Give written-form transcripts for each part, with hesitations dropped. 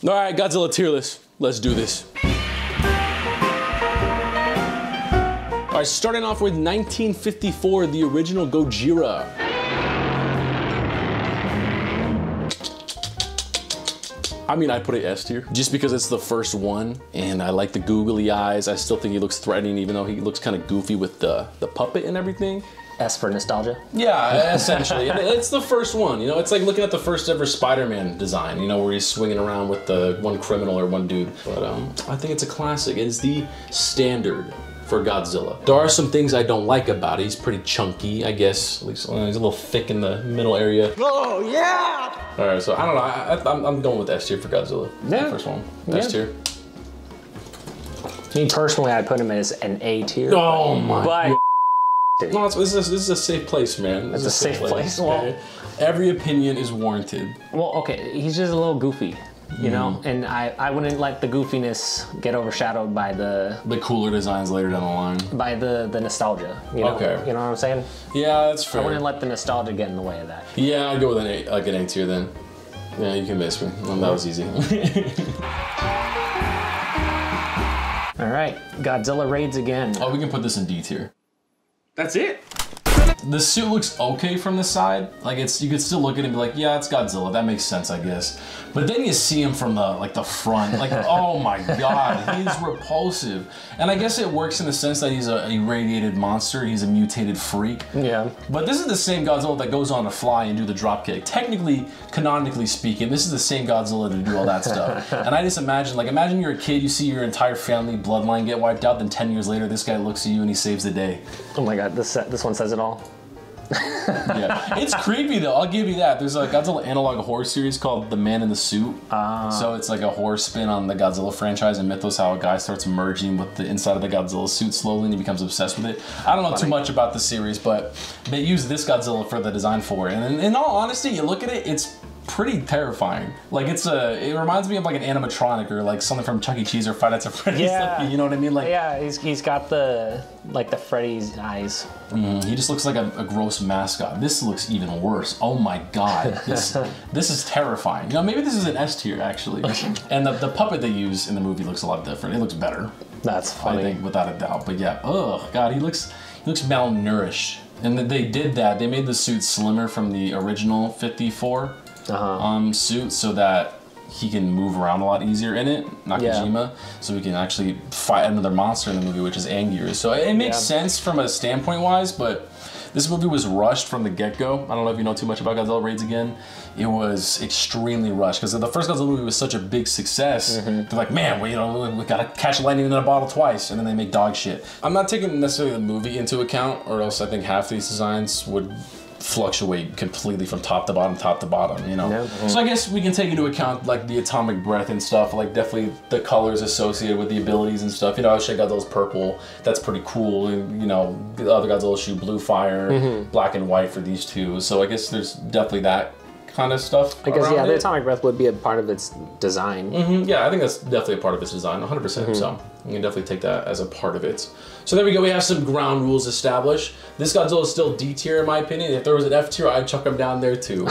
All right, Godzilla tier list. Let's do this. All right, starting off with 1954, the original Gojira. I mean, I put it S tier just because it's the first one, and I like the googly eyes. I still think he looks threatening, even though he looks kind of goofy with the puppet and everything. S for nostalgia? Yeah, essentially. It's the first one, you know? It's like looking at the first ever Spider-Man design, you know, where he's swinging around with the one criminal or one dude. But I think it's a classic. It is the standard for Godzilla. There are some things I don't like about it. He's pretty chunky, I guess. At least he's a little thick in the middle area. Oh, yeah! All right, so I don't know. I'm going with S tier for Godzilla. Yeah. The first one. S tier. Me personally, I'd put him as an A tier. Oh my God. No, this is a safe place, man. It's a safe place. Okay? Well, every opinion is warranted. Well, okay, he's just a little goofy, you know? And I wouldn't let the goofiness get overshadowed by the cooler designs later down the line. By the nostalgia, you know? Okay. You know what I'm saying? Yeah, that's fair. I wouldn't let the nostalgia get in the way of that. Yeah, I'd go with an A, like an A tier then. Yeah, you convinced me. Well, that was easy. All right, Godzilla raids again. Oh, we can put this in D tier. That's it? The suit looks okay from the side. Like you could still look at it and be like, yeah, it's Godzilla. That makes sense, I guess. But then you see him from the front. Like, oh my God, he's repulsive. And I guess it works in the sense that he's a irradiated monster. He's a mutated freak. Yeah. But this is the same Godzilla that goes on to fly and do the dropkick. Technically, canonically speaking, this is the same Godzilla to do all that stuff. And I just imagine, imagine you're a kid, you see your entire family bloodline get wiped out, then 10 years later, this guy looks at you and he saves the day. Oh my God, this one says it all. Yeah, it's creepy though, I'll give you that. There's a Godzilla analog horror series called The Man in the Suit. So it's like a horror spin on the Godzilla franchise and mythos, how a guy starts merging with the inside of the Godzilla suit slowly and he becomes obsessed with it. I don't know too much about the series, but they use this Godzilla for the design for it. And in all honesty, you look at it, it's pretty terrifying. Like it reminds me of like an animatronic or like something from Chuck E. Cheese or Five Nights at Freddy's. Yeah. You know what I mean? Like, yeah, he's got the Freddy's eyes. He just looks like a gross mascot. This looks even worse. Oh my God, this is terrifying. You know, maybe this is an S tier actually. And the puppet they use in the movie looks a lot different. It looks better. That's funny. I think without a doubt. But yeah, oh God, he looks malnourished. And they did that. They made the suit slimmer from the original 54 suit so that he can move around a lot easier in it, Nakajima, so we can actually fight another monster in the movie, which is Anguirus. So it makes sense from a standpoint wise, but this movie was rushed from the get-go. I don't know if you know too much about Godzilla Raids Again. It was extremely rushed because the first Godzilla movie was such a big success. They're like, man, we gotta catch lightning in a bottle twice, and then they make dog shit. I'm not taking necessarily the movie into account, or else I think half these designs would fluctuate completely from top to bottom, you know? Yeah. So I guess we can take into account like the atomic breath and stuff, like definitely the colors associated with the abilities and stuff. You know, Shin Godzilla's purple, that's pretty cool. And, you know, the other Godzilla shoot blue fire, black and white for these two. So I guess there's definitely that kind of stuff. I guess, yeah, the atomic breath would be a part of its design. Yeah, I think that's definitely a part of its design, 100%. So you can definitely take that as a part of it. So there we go, we have some ground rules established. This Godzilla is still D tier in my opinion. If there was an F tier, I'd chuck him down there too.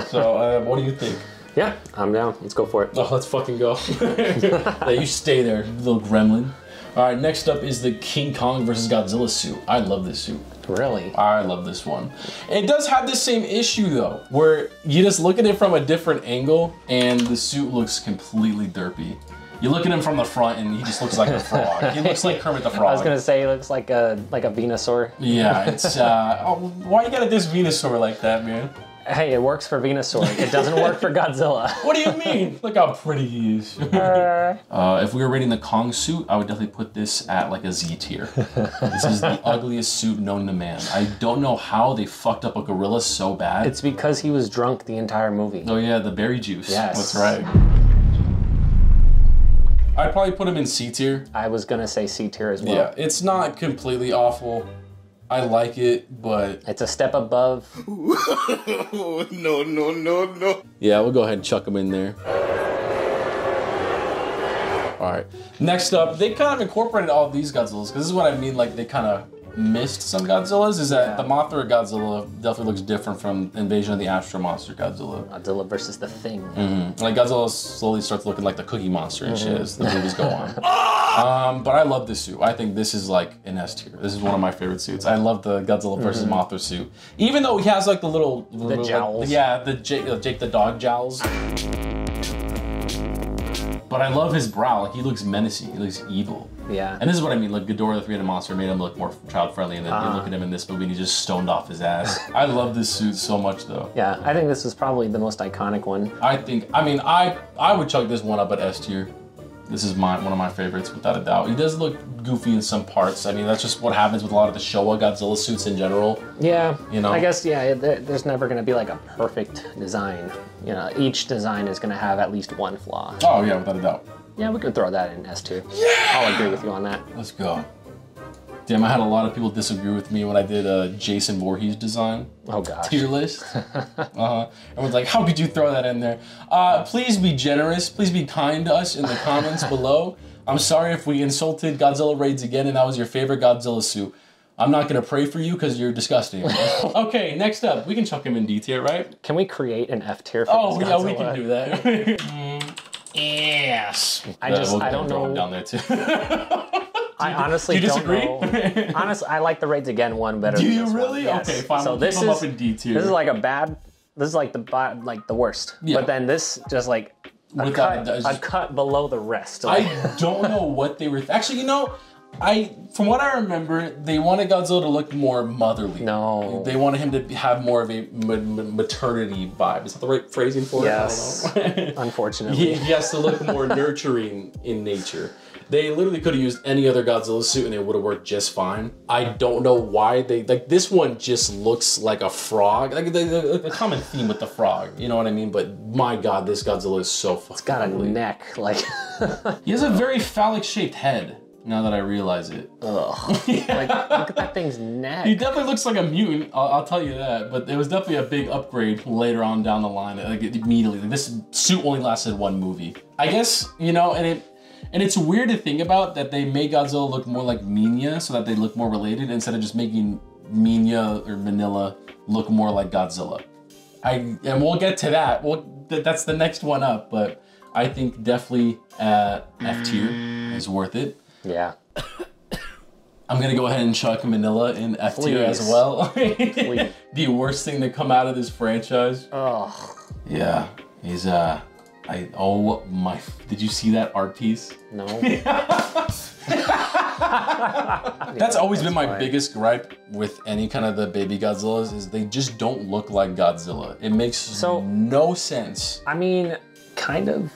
So what do you think? Yeah, I'm down. Let's go for it. Oh, let's fucking go. Yeah, you stay there, little gremlin. All right, next up is the King Kong versus Godzilla suit. I love this suit. Really? I love this one. It does have the same issue though, where you just look at it from a different angle and the suit looks completely derpy. You look at him from the front and he just looks like a frog. He looks like Kermit the Frog. I was gonna say he looks like a Venusaur. Yeah, it's, why you gotta diss Venusaur like that, man? Hey, it works for Venusaur. It doesn't work for Godzilla. What do you mean? Look how pretty he is. If we were rating the Kong suit, I would definitely put this at like a Z tier. This is the ugliest suit known to man. I don't know how they fucked up a gorilla so bad. It's because he was drunk the entire movie. Oh yeah, the berry juice. Yes. That's right. I'd probably put him in C tier. I was gonna say C tier as well. Yeah, it's not completely awful. I like it, but... It's a step above. No. Yeah, we'll go ahead and chuck him in there. All right. Next up, they kind of incorporated all of these Godzillas, because this is what I mean, like, they kind of missed some Godzillas is that the Mothra Godzilla definitely looks different from Invasion of the Astro Monster Godzilla. Godzilla versus the Thing. Like Godzilla slowly starts looking like the Cookie Monster and shit as the movies go on. But I love this suit. I think this is like an S tier. This is one of my favorite suits. I love the Godzilla versus Mothra suit. Even though he has like the jowls. Like, the Jake the dog jowls. But I love his brow. Like he looks menacing. He looks evil. Yeah. And this is what I mean. Like Ghidorah, the three-headed monster, made him look more child-friendly, and then you look at him in this movie, and he just stoned off his ass. I love this suit so much, though. Yeah, I think this is probably the most iconic one. I would chuck this one up at S tier. This is one of my favorites, without a doubt. He does look goofy in some parts. I mean, that's just what happens with a lot of the Showa Godzilla suits in general. Yeah, you know. I guess there's never going to be like a perfect design. You know, each design is going to have at least one flaw. Oh yeah, without a doubt. Yeah, we can throw that in S tier. Yeah! I'll agree with you on that. Let's go. Damn, I had a lot of people disagree with me when I did a Jason Voorhees design. Oh gosh. Tier list. Everyone's like, how could you throw that in there? Please be generous. Please be kind to us in the comments below. I'm sorry if we insulted Godzilla Raids again and that was your favorite Godzilla suit. I'm not gonna pray for you because you're disgusting. Okay, next up, we can chuck him in D tier, right? Can we create an F tier for Oh this yeah, Godzilla? we can do that. Yes. I don't know. Down there too. I honestly don't know. Honestly, I like the Raids Again one better. Do than you this really? One. Yes. Okay, fine. So we'll this keep him is up in D tier. This is like a bad. This is like the worst. Yeah. But then this just like a cut below the rest. I don't know what they were. Actually, you know, from what I remember, they wanted Godzilla to look more motherly. No. They wanted him to have more of a maternity vibe. Is that the right phrasing for it? Yes. I don't know. Unfortunately. He has to look more nurturing in nature. They literally could have used any other Godzilla suit and it would have worked just fine. I don't know why this one just looks like a frog. Like the common theme with the frog, you know what I mean? But my God, this Godzilla is so fucking It's got a ugly. neck, like... He has a very phallic shaped head, now that I realize it. Ugh. Like, look at that thing's neck. He definitely looks like a mutant, I'll tell you that. But it was definitely a big upgrade later on down the line, like immediately. Like, this suit only lasted one movie. I guess, you know, and it's weird to think about that they made Godzilla look more like Minya so that they look more related instead of just making Minya or Manila look more like Godzilla. And we'll get to that. That's the next one up, but I think definitely F tier is worth it. Yeah. I'm gonna go ahead and chuck Manila in F tier as well. The worst thing to come out of this franchise. Oh. Yeah, he's oh my! Did you see that art piece? No. That's always been my biggest gripe with any kind of the baby Godzillas is they just don't look like Godzilla. It makes no sense. I mean, kind of.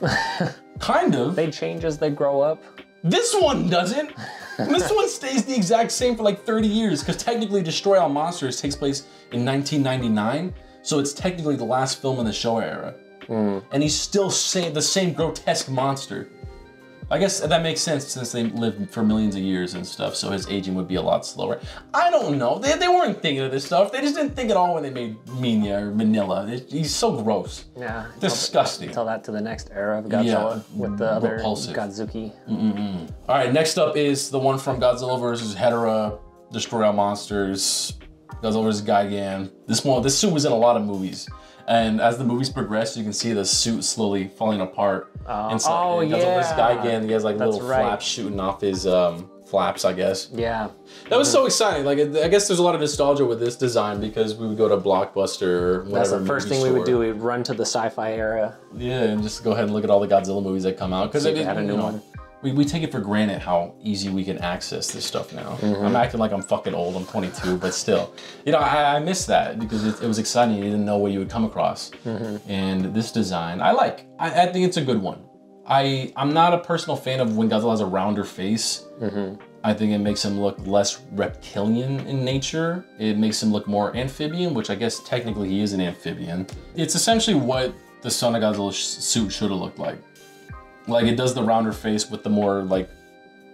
Kind of. They change as they grow up. This one doesn't. This one stays the exact same for like 30 years because technically Destroy All Monsters takes place in 1999, so it's technically the last film in the Showa era. And he's still the same grotesque monster. I guess that makes sense since they lived for millions of years and stuff, so his aging would be a lot slower. I don't know. They weren't thinking of this stuff. They just didn't think at all when they made Minya or Manila. He's so gross. Yeah. Disgusting. Tell that to the next era of Godzilla with the other Godzuki. All right, next up is the one from Godzilla vs. Hedorah, Destroy All Monsters, Godzilla vs. Gigan. This suit was in a lot of movies. And as the movies progress, you can see the suit slowly falling apart. Oh, yeah. Godzilla vs. Gigan, he has like little flaps shooting off his flaps, I guess. Yeah. That was so exciting. Like, I guess there's a lot of nostalgia with this design because we would go to Blockbuster or whatever. That's the first thing we would do. We'd run to the sci-fi era. Yeah, and just go ahead and look at all the Godzilla movies that come out. Because they had a new one. We take it for granted how easy we can access this stuff now. I'm acting like I'm fucking old. I'm 22, but still. You know, I miss that because it was exciting. You didn't know what you would come across. And this design, I think it's a good one. I'm not a personal fan of when Godzilla has a rounder face. I think it makes him look less reptilian in nature. It makes him look more amphibian, which I guess technically he is an amphibian. It's essentially what the Son of Godzilla suit should have looked like. Like, it does the rounder face with the more, like,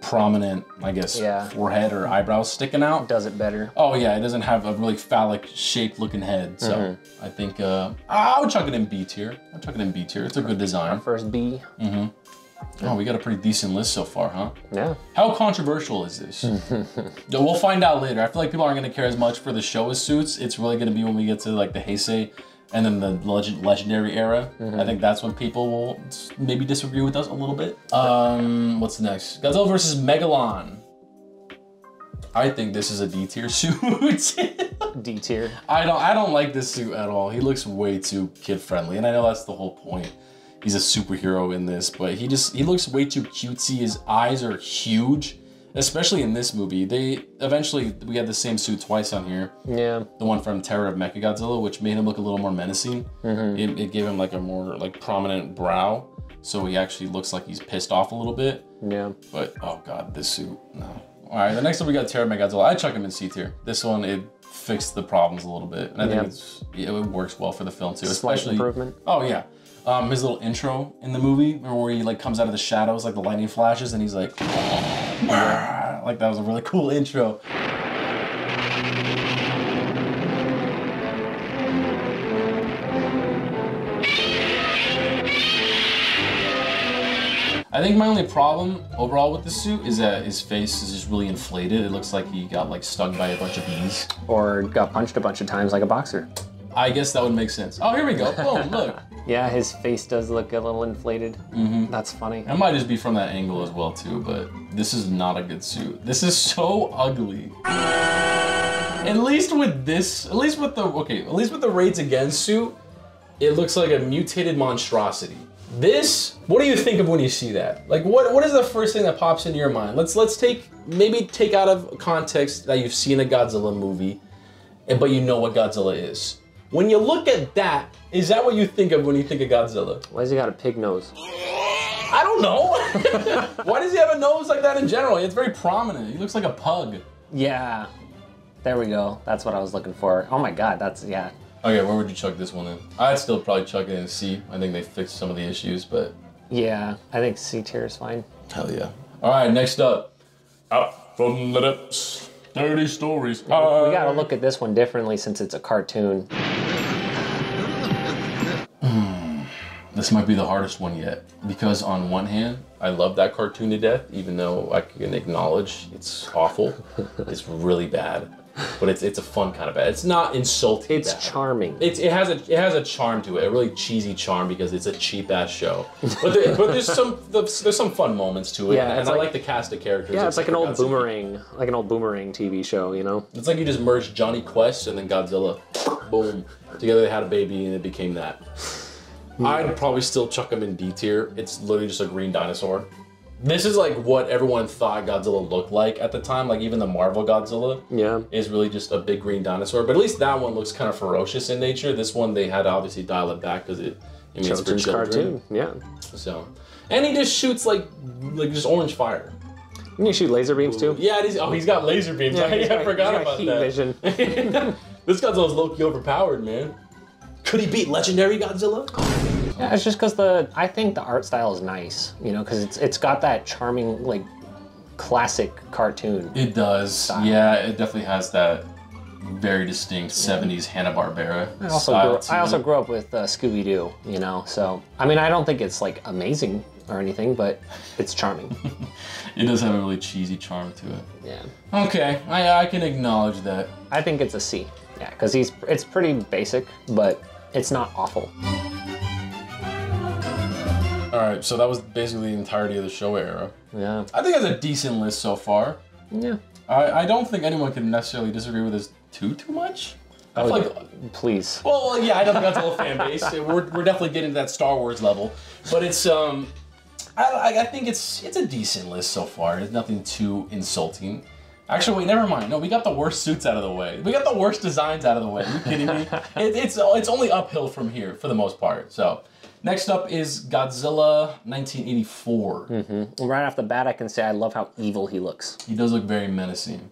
prominent, I guess, forehead or eyebrows sticking out. It does it better. Oh, yeah, it doesn't have a really phallic-shaped looking head. So, I think, I would chuck it in B tier. I'd chuck it in B tier. It's a good design. Our first B. And Oh, we got a pretty decent list so far, huh? Yeah. How controversial is this? We'll find out later. I feel like people aren't going to care as much for the Showa suits. It's really going to be when we get to like the Heisei and then the legendary era. I think that's when people will maybe disagree with us a little bit. What's next? Godzilla versus Megalon. I think this is a D tier suit. D tier. I don't like this suit at all. He looks way too kid friendly, and I know that's the whole point. He's a superhero in this, but he looks way too cutesy. His eyes are huge, especially in this movie. We had the same suit twice on here. Yeah. The one from Terror of Mechagodzilla, which made him look a little more menacing. It gave him like a more like prominent brow, so he actually looks like he's pissed off a little bit. Yeah. But oh god, this suit, no. All right, the next one we got Terror of Mechagodzilla. I'd chuck him in C tier. This one, it fixed the problems a little bit, and I think it works well for the film too. Slight improvement. Oh yeah. His little intro in the movie, where he like comes out of the shadows, like the lightning flashes, and he's like, like that was a really cool intro. I think my only problem overall with the suit is that his face is just really inflated. It looks like he got like stung by a bunch of bees. Or got punched a bunch of times like a boxer. I guess that would make sense. Oh, here we go. Boom, look. Yeah, his face does look a little inflated. That's funny. It might just be from that angle as well too, but this is not a good suit. This is so ugly. At least with the Raids Against suit, it looks like a mutated monstrosity. This, what do you think of when you see that? Like, what is the first thing that pops into your mind? Let's take out of context that you've seen a Godzilla movie, but you know what Godzilla is. When you look at that, is that what you think of when you think of Godzilla? Why does he got a pig nose? I don't know. Why does he have a nose like that in general? It's very prominent. He looks like a pug. Yeah. There we go. That's what I was looking for. Oh my god, yeah. Okay, where would you chuck this one in? I'd still probably chuck it in C. I think they fixed some of the issues, but... Yeah, I think C tier is fine. Hell yeah. All right, next up. Out from the depths, 30 stories high. We gotta look at this one differently since it's a cartoon. This might be the hardest one yet, because on one hand, I love that cartoon to death, even though I can acknowledge it's awful. It's really bad. But it's a fun kind of bad. It's not insulting. It's bad. Charming. It has a charm to it, a really cheesy charm because it's a cheap ass show. But there's some fun moments to it. Yeah, and I like the cast of characters. Yeah, it's like an old boomerang TV show, you know. It's like you just merged Johnny Quest and then Godzilla. Boom. Together they had a baby and it became that. I'd probably still chuck him in D tier. It's literally just a green dinosaur. This is like what everyone thought Godzilla looked like at the time. Like even the Marvel Godzilla is really just a big green dinosaur. But at least that one looks kind of ferocious in nature. This one they had to obviously dial it back because it's for children. Cartoon, yeah. So, and he just shoots like just orange fire. Can you shoot laser beams too? Yeah, he's got laser beams. Yeah, I forgot about heat that. Vision. This Godzilla's low-key overpowered, man. Could he beat legendary Godzilla? Yeah, it's just because I think the art style is nice, you know, because it's got that charming, like, classic cartoon. It does. Style. Yeah, it definitely has that very distinct 70s Hanna-Barbera I also grew up with Scooby-Doo, you know, so, I mean, I don't think it's, like, amazing or anything, but it's charming. It does have a really cheesy charm to it. Yeah. Okay, I can acknowledge that. I think it's a C. Yeah, because it's pretty basic, but it's not awful. All right, so that was basically the entirety of the Showa era. Yeah. I think that's a decent list so far. Yeah. I don't think anyone can necessarily disagree with this too much. I feel like, please. Well, yeah, I know the Godzilla fan base. We're definitely getting to that Star Wars level, but it's I think it's a decent list so far. There's nothing too insulting. Actually, wait, never mind. No, we got the worst suits out of the way. We got the worst designs out of the way. Are you kidding me? It's only uphill from here for the most part. So, next up is Godzilla 1984. Mm-hmm. Right off the bat, I can say I love how evil he looks. He does look very menacing.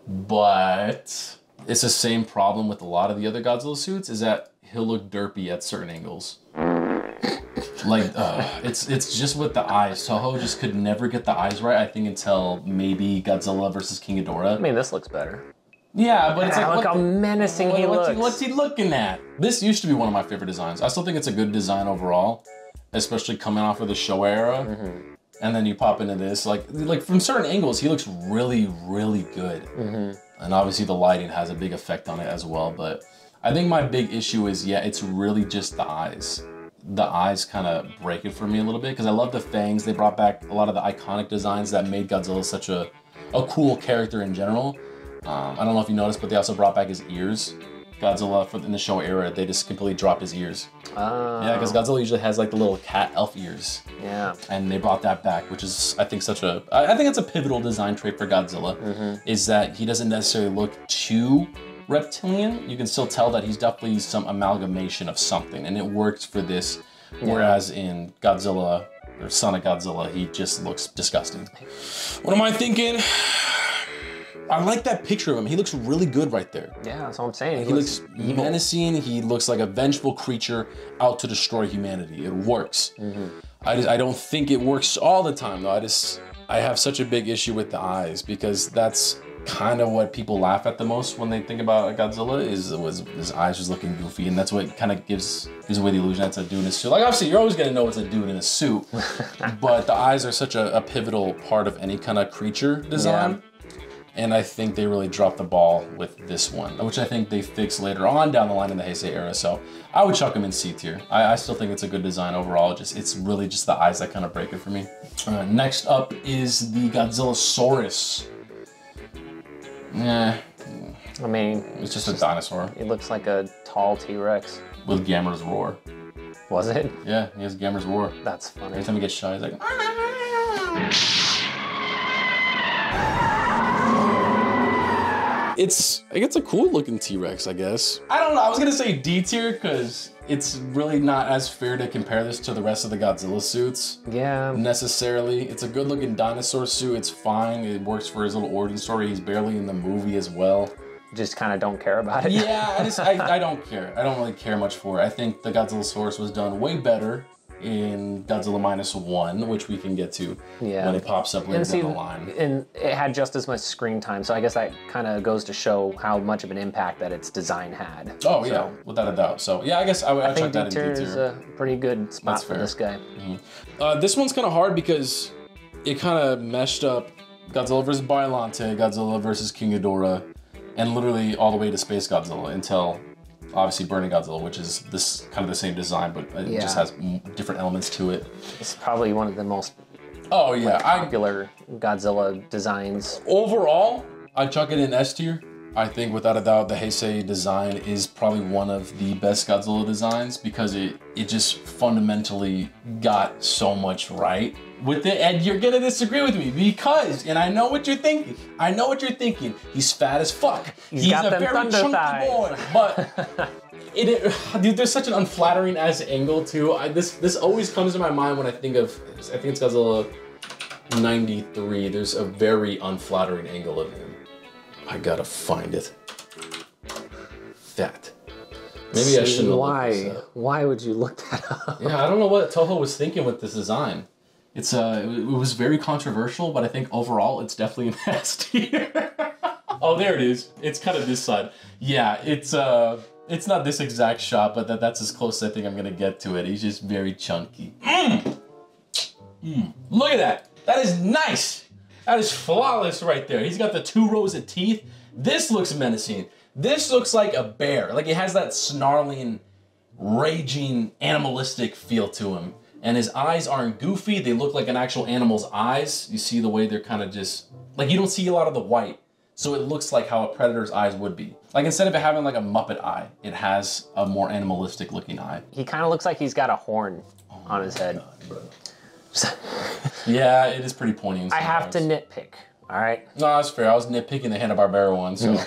But it's the same problem with a lot of the other Godzilla suits, is that he'll look derpy at certain angles. Like, it's just with the eyes. Toho just could never get the eyes right, I think, until maybe Godzilla versus King Ghidorah. I mean, this looks better. Yeah, but it's like, look how menacing he looks. What's he looking at? This used to be one of my favorite designs. I still think it's a good design overall, especially coming off of the Showa era. And then you pop into this, like from certain angles, he looks really, really good. And obviously the lighting has a big effect on it as well. But I think my big issue is, yeah, it's really just the eyes. The eyes kind of break it for me a little bit because I love the fangs. They brought back a lot of the iconic designs that made Godzilla such a cool character in general. I don't know if you noticed, but they also brought back his ears. Godzilla in the Showa era, they just completely dropped his ears. Yeah, because Godzilla usually has like the little cat elf ears. Yeah. And they brought that back, which is, I think, I think it's a pivotal design trait for Godzilla, is that he doesn't necessarily look too reptilian. You can still tell that he's definitely some amalgamation of something, and it works for this. Whereas in Godzilla, or Son of Godzilla, he just looks disgusting. What am I thinking? I like that picture of him. He looks really good right there. Yeah, that's what I'm saying. He looks menacing. He looks like a vengeful creature out to destroy humanity. It works. I don't think it works all the time though. I have such a big issue with the eyes because that's kind of what people laugh at the most when they think about Godzilla is his eyes just looking goofy, and that's what kind of gives away the illusion that's a dude in a suit. Like obviously you're always gonna know it's a dude in a suit, but the eyes are such a pivotal part of any kind of creature design. Yeah. And I think they really dropped the ball with this one, which I think they fixed later on down the line in the Heisei era. So I would chuck them in C tier. I still think it's a good design overall. It's really just the eyes that kind of break it for me. Next up is the Godzillasaurus. Yeah. I mean, it's just a dinosaur. It looks like a tall T-Rex. With Gamera's roar. Was it? Yeah, he has Gamera's roar. That's funny. Every time he gets shot, he's like... It's a cool looking T-Rex, I guess. I don't know, I was gonna say D tier because it's really not as fair to compare this to the rest of the Godzilla suits. Yeah. Necessarily. It's a good looking dinosaur suit, it's fine. It works for his little origin story. He's barely in the movie as well. Just kind of don't care about it. Yeah, I don't care. I don't really care much for it. I think the Godzillasaurus was done way better in Godzilla -1, which we can get to when it pops up later down the line. And it had just as much screen time, so I guess that kind of goes to show how much of an impact that its design had. Oh yeah, without a doubt. So yeah, I guess I'd chuck that in D tier. Is a pretty good spot for this guy. This one's kind of hard because it kind of meshed up Godzilla vs. Biollante, Godzilla vs. King Ghidorah, and literally all the way to Space Godzilla until obviously Burning Godzilla, which is this kind of the same design, but it just has different elements to it. It's probably one of the most popular Godzilla designs. Overall, I'd chuck it in S tier. I think without a doubt the Heisei design is probably one of the best Godzilla designs because it just fundamentally got so much right with it. And you're gonna disagree with me because, and I know what you're thinking. He's fat as fuck. He's got a them very thunder chunky thighs. boy. But dude, there's such an unflattering ass angle too. This always comes to my mind when I think it's Godzilla 93. There's a very unflattering angle of him. I gotta find it. That. Maybe I shouldn't have looked this up. Why would you look that up? Yeah, I don't know what Toho was thinking with this design. It was very controversial, but I think overall it's definitely an S tier. Oh, there it is. It's kind of this side. Yeah, it's not this exact shot, but that's as close as I think I'm gonna get to it. He's just very chunky. Look at that. That is nice. That is flawless right there. He's got the 2 rows of teeth. This looks menacing. This looks like a bear. Like it has that snarling, raging, animalistic feel to him. And his eyes aren't goofy. They look like an actual animal's eyes. You see the way they're kind of just, like you don't see a lot of the white. So it looks like how a predator's eyes would be. Like instead of it having like a Muppet eye, it has a more animalistic looking eye. He kind of looks like he's got a horn on his head. God, yeah, it is pretty pointy. I have to nitpick, all right? No, that's fair. I was nitpicking the Hanna-Barbera one, so.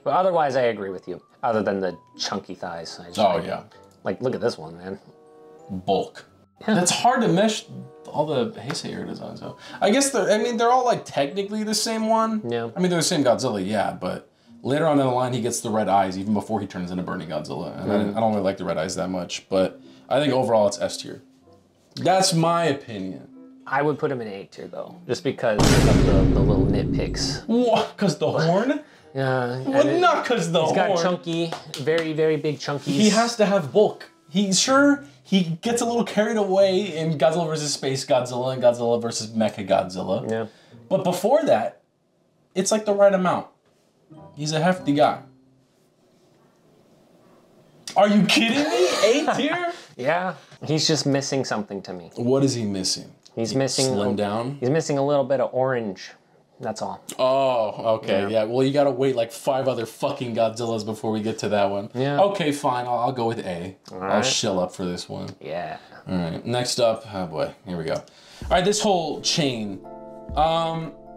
But otherwise, I agree with you. Other than the chunky thighs. Yeah. Like, look at this one, man. Bulk. Yeah. That's hard to mesh all the Heisei era designs, though. I guess they're all like technically the same one. Yeah. I mean, they're the same Godzilla, yeah, but later on in the line, he gets the red eyes even before he turns into Burning Godzilla. And I don't really like the red eyes that much, but I think overall it's S tier. That's my opinion. I would put him in A tier though, just because of the little nitpicks. What? Because the horn? Yeah. Well, not because the horn. He's got chunky, very, very big chunkies. He has to have bulk. he gets a little carried away in Godzilla vs. Space Godzilla and Godzilla vs. Mecha Godzilla. Yeah. But before that, it's like the right amount. He's a hefty guy. Are you kidding me? A tier? Yeah. He's just missing something to me. What is he missing? He's missing... Slim down? He's missing a little bit of orange. That's all. Oh, okay. Yeah. Well, you gotta wait like 5 other fucking Godzillas before we get to that one. Yeah. Okay, fine. I'll go with A. All I'll right. shill up for this one. Yeah. All right. Next up, oh boy, here we go. All right, this whole chain.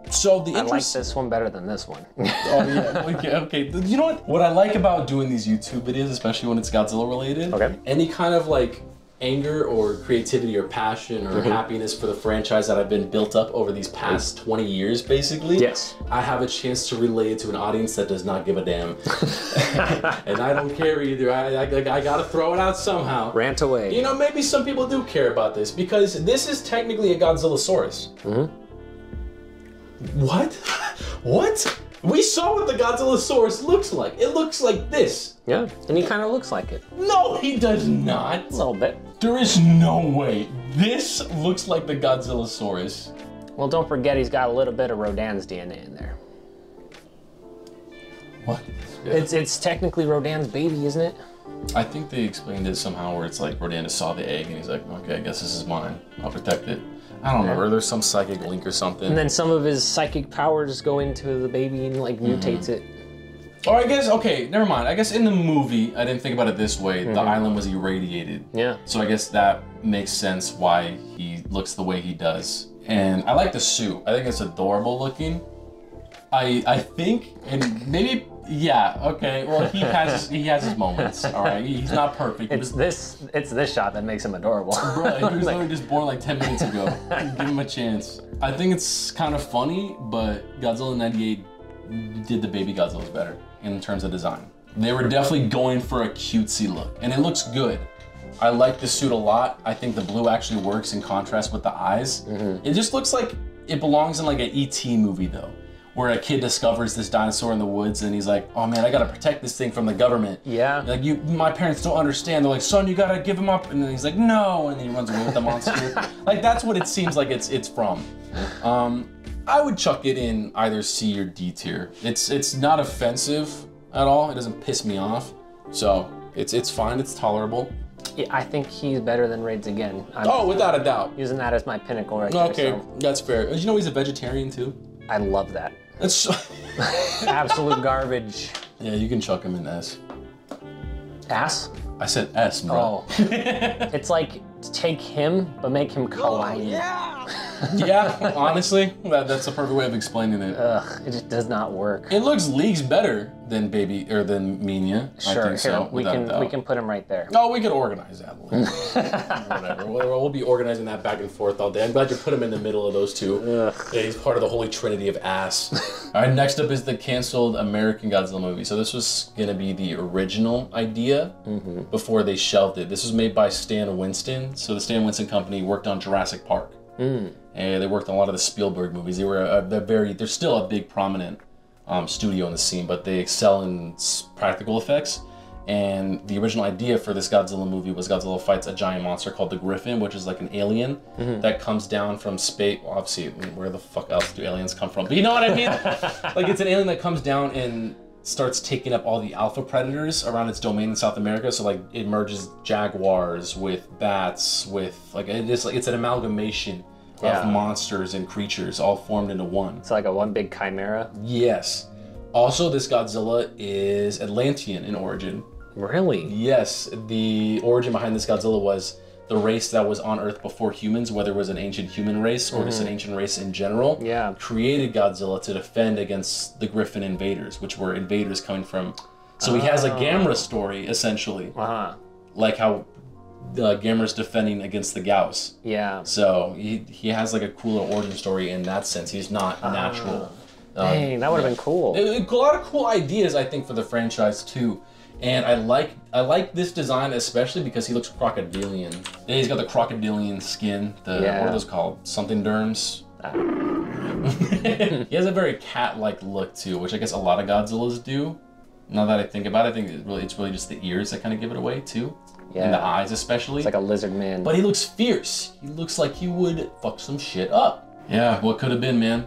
So the I like this one better than this one. Oh yeah. Okay. You know what? What I like about doing these YouTube videos, especially when it's Godzilla related, any kind of like anger or creativity or passion or happiness for the franchise that I've been built up over these past 20 years, basically. Yes. I have a chance to relay it to an audience that does not give a damn, and I don't care either. I gotta throw it out somehow. Rant away. You know, maybe some people do care about this because this is technically a Godzillasaurus. What? What? We saw what the Godzillasaurus looks like. It looks like this. Yeah, and he kind of looks like it. No, he does not. A little bit. There is no way. This looks like the Godzillasaurus. Well, don't forget he's got a little bit of Rodan's DNA in there. What? It's technically Rodan's baby, isn't it? I think they explained it somehow where it's like Rodan just saw the egg and he's like, okay, I guess this is mine. I'll protect it. I don't know, or there's some psychic link or something. And then some of his psychic powers go into the baby and like mutates it. Or I guess, okay, never mind. I guess in the movie, I didn't think about it this way. The island was irradiated. Yeah. So I guess that makes sense why he looks the way he does. And I like the suit. I think it's adorable looking. I think, and maybe, yeah, okay. Well, he has his moments. All right, he's not perfect. It's this shot that makes him adorable. Bro, he was literally just born like 10 minutes ago. Give him a chance. I think it's kind of funny, but Godzilla 98 did the baby Godzillas better in terms of design. They were definitely going for a cutesy look, and it looks good. I like the suit a lot. I think the blue actually works in contrast with the eyes. It just looks like it belongs in like an E.T. movie though, where a kid discovers this dinosaur in the woods and he's like, oh man, I gotta protect this thing from the government. Yeah. Like, my parents don't understand. They're like, son, you gotta give him up. And then he's like, no. And then he runs away with the monster. Like, that's what it seems like it's from. I would chuck it in either C or D tier. It's not offensive at all. It doesn't piss me off. So it's fine, it's tolerable. Yeah, I think he's better than Raids again. Without a doubt. Using that as my pinnacle right there. Okay, So. that's fair. Did you know he's a vegetarian too? I love that. That's absolute garbage. Yeah, you can chuck him in S. Ass? I said S, bro. Oh. It's like take him, but make him kawaii. Yeah, honestly, that's the perfect way of explaining it. Ugh, it just does not work. It looks leagues better than Minya. Sure, I think so, we can put him right there. Oh, we could organize that. Whatever. We'll be organizing that back and forth all day. I'm glad you put him in the middle of those two. Ugh. Yeah, he's part of the holy trinity of ass. All right, next up is the canceled American Godzilla movie. So this was gonna be the original idea before they shelved it. This was made by Stan Winston. So the Stan Winston company worked on Jurassic Park. And they worked on a lot of the Spielberg movies. They're still a big prominent studio in the scene, but they excel in practical effects. And the original idea for this Godzilla movie was Godzilla fights a giant monster called the Griffin, which is like an alien that comes down from space. Well, obviously, where the fuck else do aliens come from? But you know what I mean? Like, it's an alien that comes down and starts taking up all the alpha predators around its domain in South America. So like it merges jaguars with bats with like it's an amalgamation of monsters and creatures all formed into one. It's like a one big chimera. Yes. Also, this Godzilla is Atlantean in origin. Really? Yes. The origin behind this Godzilla was the race that was on Earth before humans, whether it was an ancient human race or just an ancient race in general, created Godzilla to defend against the Griffin invaders, which were invaders coming from... So he has a Gamera story, essentially. Like how Gamera's defending against the Gauss. Yeah. So he has like a cooler origin story in that sense. He's not natural. Dang, that would have been cool. A lot of cool ideas, I think, for the franchise, too. And I like this design especially because he looks crocodilian. Yeah, he's got the crocodilian skin. What are those called? Something derms? He has a very cat-like look too, which I guess a lot of Godzillas do. Now that I think about it, I think it's really just the ears that kind of give it away too. Yeah. And the eyes especially. It's like a lizard man. But he looks fierce. He looks like he would fuck some shit up. Yeah, what could have been, man?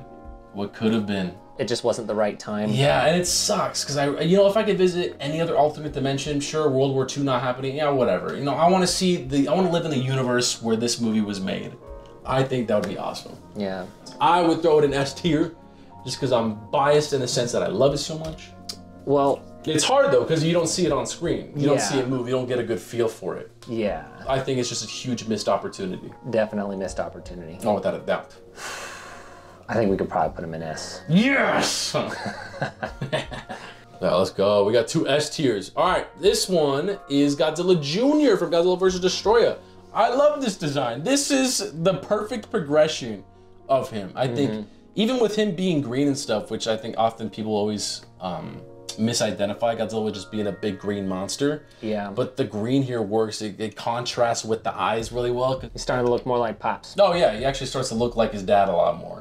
What could have been? It just wasn't the right time. Yeah, and it sucks, because if I could visit any other alternate dimension, sure, World War II not happening, yeah, whatever. I want to live in the universe where this movie was made. I think that would be awesome. Yeah. I would throw it in S tier, just because I'm biased in the sense that I love it so much. Well, it's hard though, because you don't see it on screen. You don't see it move. You don't get a good feel for it. Yeah. I think it's just a huge missed opportunity. Definitely missed opportunity. Oh, without a doubt. I think we could probably put him in S. Yes! Now, let's go. We got 2 S tiers. All right, this one is Godzilla Jr. from Godzilla vs. Destroyer. I love this design. This is the perfect progression of him. I think, even with him being green and stuff, which I think often people always misidentify Godzilla with just being a big green monster. Yeah. But the green here works. It contrasts with the eyes really well. He's starting to look more like Pops. Oh yeah, he actually starts to look like his dad a lot more.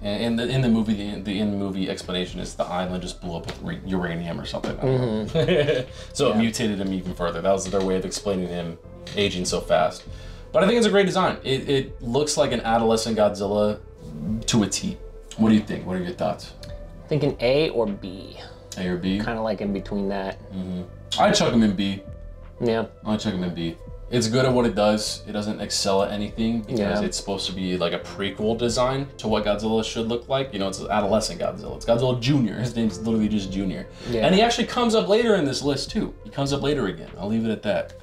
And in the movie, the in-movie explanation is the island just blew up with uranium or something. I don't know. So it mutated him even further. That was their way of explaining him aging so fast. But I think it's a great design. It looks like an adolescent Godzilla to a T. What do you think? What are your thoughts? Thinking A or B. A or B? Kind of like in between that. I'd chuck him in B. Yeah. I'd chuck him in B. It's good at what it does. It doesn't excel at anything because it's supposed to be like a prequel design to what Godzilla should look like. It's adolescent Godzilla. It's Godzilla Jr. His name's literally just Jr. Yeah. And he actually comes up later in this list too. He comes up later again. I'll leave it at that.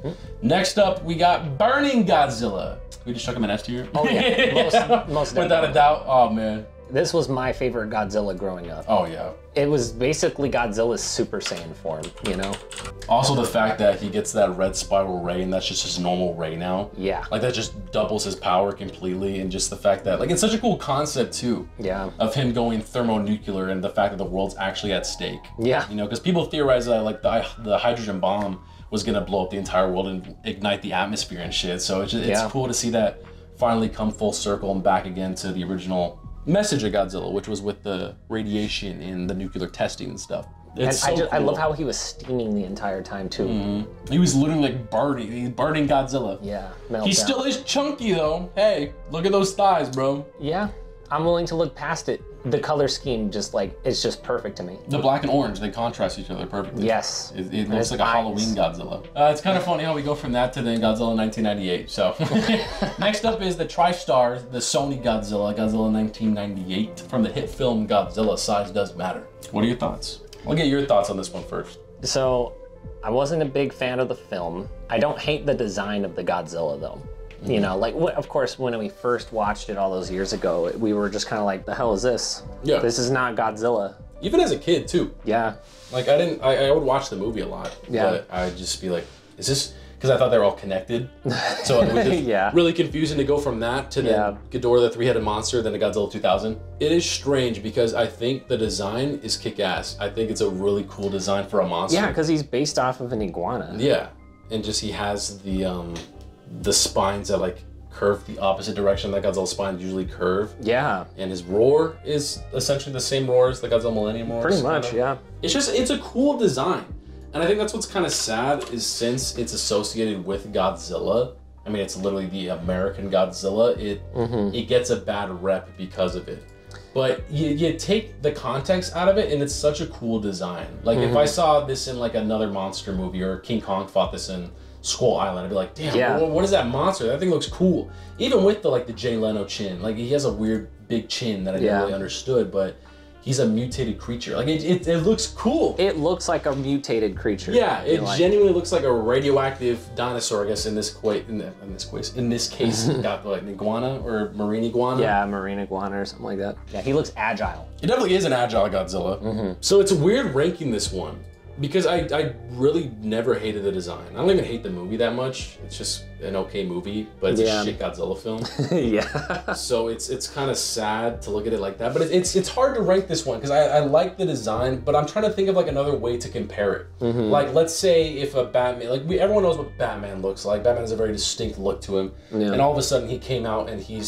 Next up, we got Burning Godzilla. We just chuck him in S tier? Oh yeah, most without a doubt. Oh man. This was my favorite Godzilla growing up. Oh yeah. It was basically Godzilla's Super Saiyan form, Also the fact that he gets that red spiral ray and that's just his normal ray now. Yeah. Like that just doubles his power completely, and just the fact that it's such a cool concept too. Yeah. Of him going thermonuclear and the fact that the world's actually at stake. Yeah. Because people theorize that the hydrogen bomb was gonna blow up the entire world and ignite the atmosphere and shit. So it's cool to see that finally come full circle and back again to the original message of Godzilla, which was with the radiation and the nuclear testing and stuff. I love how he was steaming the entire time too. He was literally burning Godzilla. Yeah, he still is chunky though. Hey, look at those thighs, bro. Yeah, I'm willing to look past it. The color scheme it's just perfect to me. The black and orange, they contrast each other perfectly. Yes. It looks like a Halloween Godzilla. It's kind of funny how we go from that to then Godzilla 1998. So next up is the TriStar, the Sony Godzilla 1998 from the hit film Godzilla. Size Does Matter. What are your thoughts? I'll get your thoughts on this one first. So, I wasn't a big fan of the film. I don't hate the design of the Godzilla though. Of course, when we first watched it all those years ago, we were just kind of like, the hell is this? Yeah. This is not Godzilla. Even as a kid, too. Yeah. I would watch the movie a lot. Yeah. But I'd just be like, is this... Because I thought they were all connected. So it was just really confusing to go from that to then Ghidorah, the three-headed monster, then to Godzilla 2000. It is strange because I think the design is kick-ass. I think it's a really cool design for a monster. Yeah, because he's based off of an iguana. Yeah. And just he has the spines that curve the opposite direction that Godzilla's spines usually curve. Yeah. And his roar is essentially the same roar as the Godzilla Millennium roar. Pretty much, yeah. It's a cool design. And I think that's what's kind of sad is since it's associated with Godzilla, I mean, it's literally the American Godzilla, it gets a bad rep because of it. But you take the context out of it and it's such a cool design. If I saw this in another monster movie or King Kong fought this in Skull Island, I'd be like, damn, what is that monster? That thing looks cool. Even with the Jay Leno chin. He has a weird big chin that I never really understood, but he's a mutated creature. It looks cool. It looks like a mutated creature. Yeah, it genuinely looks like a radioactive dinosaur, I guess in this case, got an iguana or marine iguana. Yeah, marine iguana or something like that. Yeah, he looks agile. He definitely is an agile Godzilla. So it's weird ranking this one. Because I really never hated the design. I don't even hate the movie that much. It's just an okay movie, but it's a shit Godzilla film. Yeah. So it's kind of sad to look at it like that. But it's hard to rank this one because I like the design, but I'm trying to think of another way to compare it. Let's say if a Batman, everyone knows what Batman looks like. Batman has a very distinct look to him, and all of a sudden he came out and he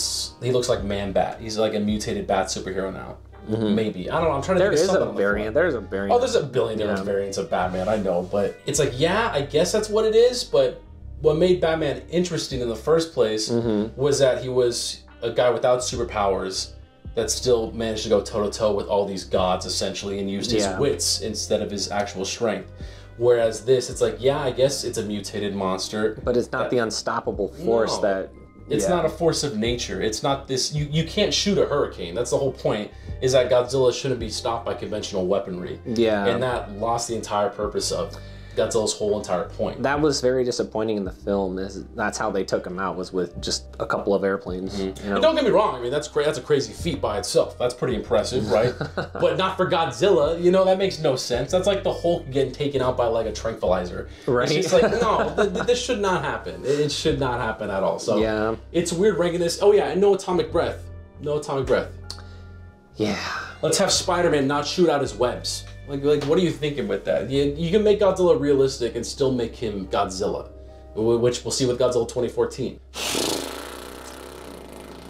looks like Man-Bat. He's like a mutated bat superhero now. Maybe. I don't know. I'm trying to think of something. There's a variant. Oh, there's a billion different variants of Batman, I know. But it's I guess that's what it is, but what made Batman interesting in the first place was that he was a guy without superpowers that still managed to go toe-to-toe with all these gods, essentially, and used his wits instead of his actual strength. Whereas this, it's like, yeah, I guess it's a mutated monster. But it's not the unstoppable force that... It's not a force of nature. It's not this... You can't shoot a hurricane. That's the whole point, is that Godzilla shouldn't be stopped by conventional weaponry. Yeah. And that lost the entire purpose of Godzilla's whole entire point. That was very disappointing in the film. That's how they took him out, was with just a couple of airplanes. You know? And don't get me wrong, I mean, that's a crazy feat by itself. That's pretty impressive, right? But not for Godzilla, you know, that makes no sense. That's like the Hulk getting taken out by like a tranquilizer. Right. It's just like, no, this should not happen. It should not happen at all. So it's weird ranking this. Oh yeah, and no atomic breath. No atomic breath. Yeah. Let's have Spider-Man not shoot out his webs. Like, what are you thinking with that? You can make Godzilla realistic and still make him Godzilla, which we'll see with Godzilla 2014.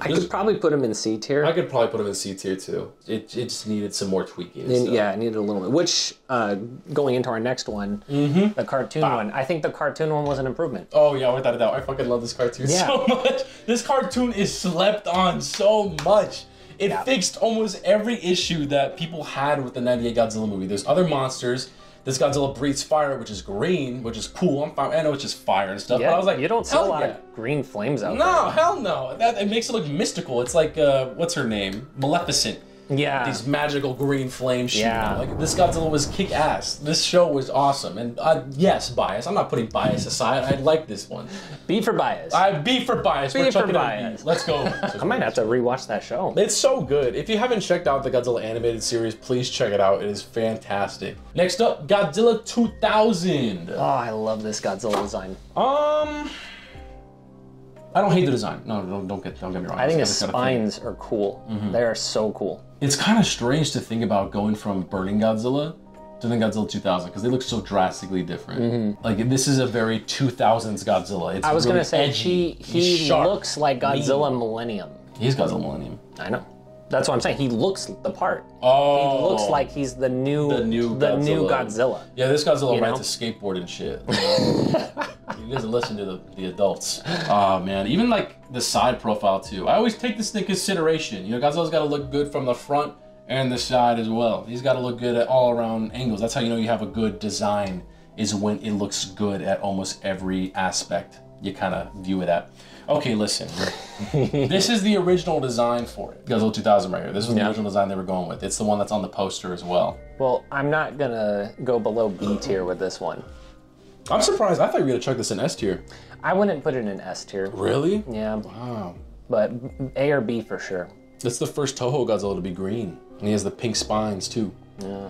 I could probably put him in C tier. I could probably put him in C tier too. It just needed some more tweaking. Yeah, it needed a little bit. Which, going into our next one, the cartoon one, I think the cartoon one was an improvement. Oh yeah, without a doubt. I fucking love this cartoon so much. This cartoon is slept on so much. It fixed almost every issue that people had with the 98 Godzilla movie. There's other monsters. This Godzilla breathes fire, which is green, which is cool. I know it's just fire and stuff, but I was like, you don't see a lot of green flames out there. No, hell no. It makes it look mystical. It's like, what's her name? Maleficent. Yeah. These magical green flames shooting out. Like, this Godzilla was kick-ass. This show was awesome. And yes, bias. I'm not putting bias aside. I like this one. B for bias. B for bias. We're chucking bias. Let's go. I might have to rewatch that show. It's so good. If you haven't checked out the Godzilla animated series, please check it out. It is fantastic. Next up, Godzilla 2000. Oh, I love this Godzilla design. I don't hate the design. No, don't get me wrong. I think his spines are cool. They are so cool. It's kind of strange to think about going from Burning Godzilla to the Godzilla 2000 because they look so drastically different. Like, this is a very 2000s Godzilla. It's I was really gonna say edgy. he sharp, looks like Godzilla Millennium. He's Godzilla Millennium. I know. That's what I'm saying. He looks the part. Oh, he looks like he's the new Godzilla. Yeah, this Godzilla rides a skateboard and shit. He doesn't listen to the adults. Oh man, even like the side profile too. I always take this into consideration. You know, Godzilla's got to look good from the front and the side as well. He's got to look good at all around angles. That's how you know you have a good design, is when it looks good at almost every aspect you kind of view it at. Okay, listen. This is the original design for it. Godzilla 2000 right here. This was the original design they were going with. It's the one that's on the poster as well. Well, I'm not gonna go below B tier with this one. I'm surprised. I thought you were gonna chuck this in S tier. I wouldn't put it in S tier. Really? Yeah. Wow. But A or B for sure. That's the first Toho Godzilla to be green. And he has the pink spines too. Yeah.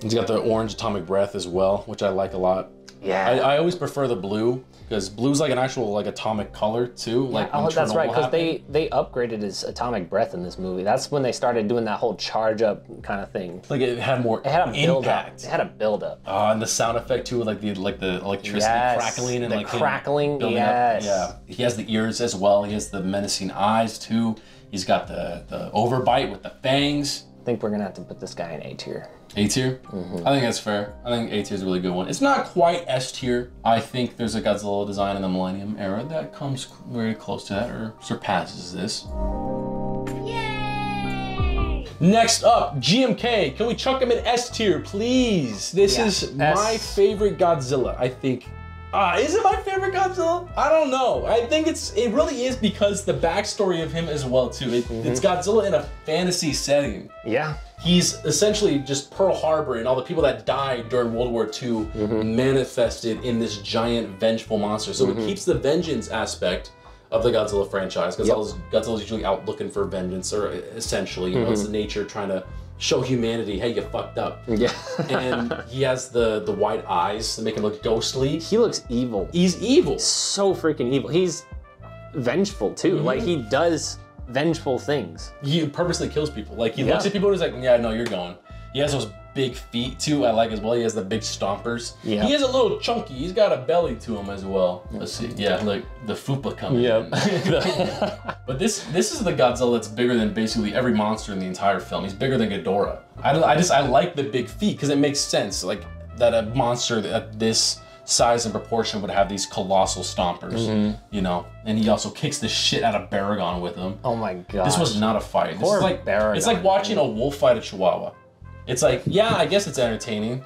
He's got the orange atomic breath as well, which I like a lot. Yeah. I always prefer the blue, because blue's like an actual like atomic color too. Like that's right, because they upgraded his atomic breath in this movie. That's when they started doing that whole charge up kind of thing. Like it had more impact. It had a build up. And the sound effect too, like the electricity crackling and the like crackling. Yes. Yeah. He has the ears as well. He has the menacing eyes too. He's got the overbite with the fangs. I think we're gonna have to put this guy in A tier. A tier? I think that's fair. I think A tier is a really good one. It's not quite S tier. I think there's a Godzilla design in the Millennium era that comes very close to that or surpasses this. Yay! Next up, GMK. Can we chuck him in S tier, please? This is my favorite Godzilla, I think. Is it my favorite Godzilla? I don't know. I think it really is because the backstory of him as well too. It's Godzilla in a fantasy setting. Yeah. He's essentially just Pearl Harbor and all the people that died during World War II manifested in this giant vengeful monster. So it keeps the vengeance aspect of the Godzilla franchise. Godzilla's usually out looking for vengeance, or essentially, you know, it's nature trying to show humanity, hey, you fucked up. Yeah. And he has the white eyes that make him look ghostly. He looks evil. He's evil. So freaking evil. He's vengeful too. Like, he does vengeful things. He purposely kills people. Like, he looks at people and he's like, yeah, no, you're going. He has those big feet too, I like as well. He has the big stompers. Yeah. He is a little chunky. He's got a belly to him as well. Let's see. Yeah, look, the fupa coming in. But this is the Godzilla that's bigger than basically every monster in the entire film. He's bigger than Ghidorah. I like the big feet because it makes sense. Like, that a monster at this size and proportion would have these colossal stompers, you know, and he also kicks the shit out of Baragon with him. Oh my god! This was not a fight. This is like Baragon, it's like watching a wolf fight a chihuahua. It's like, yeah, I guess it's entertaining.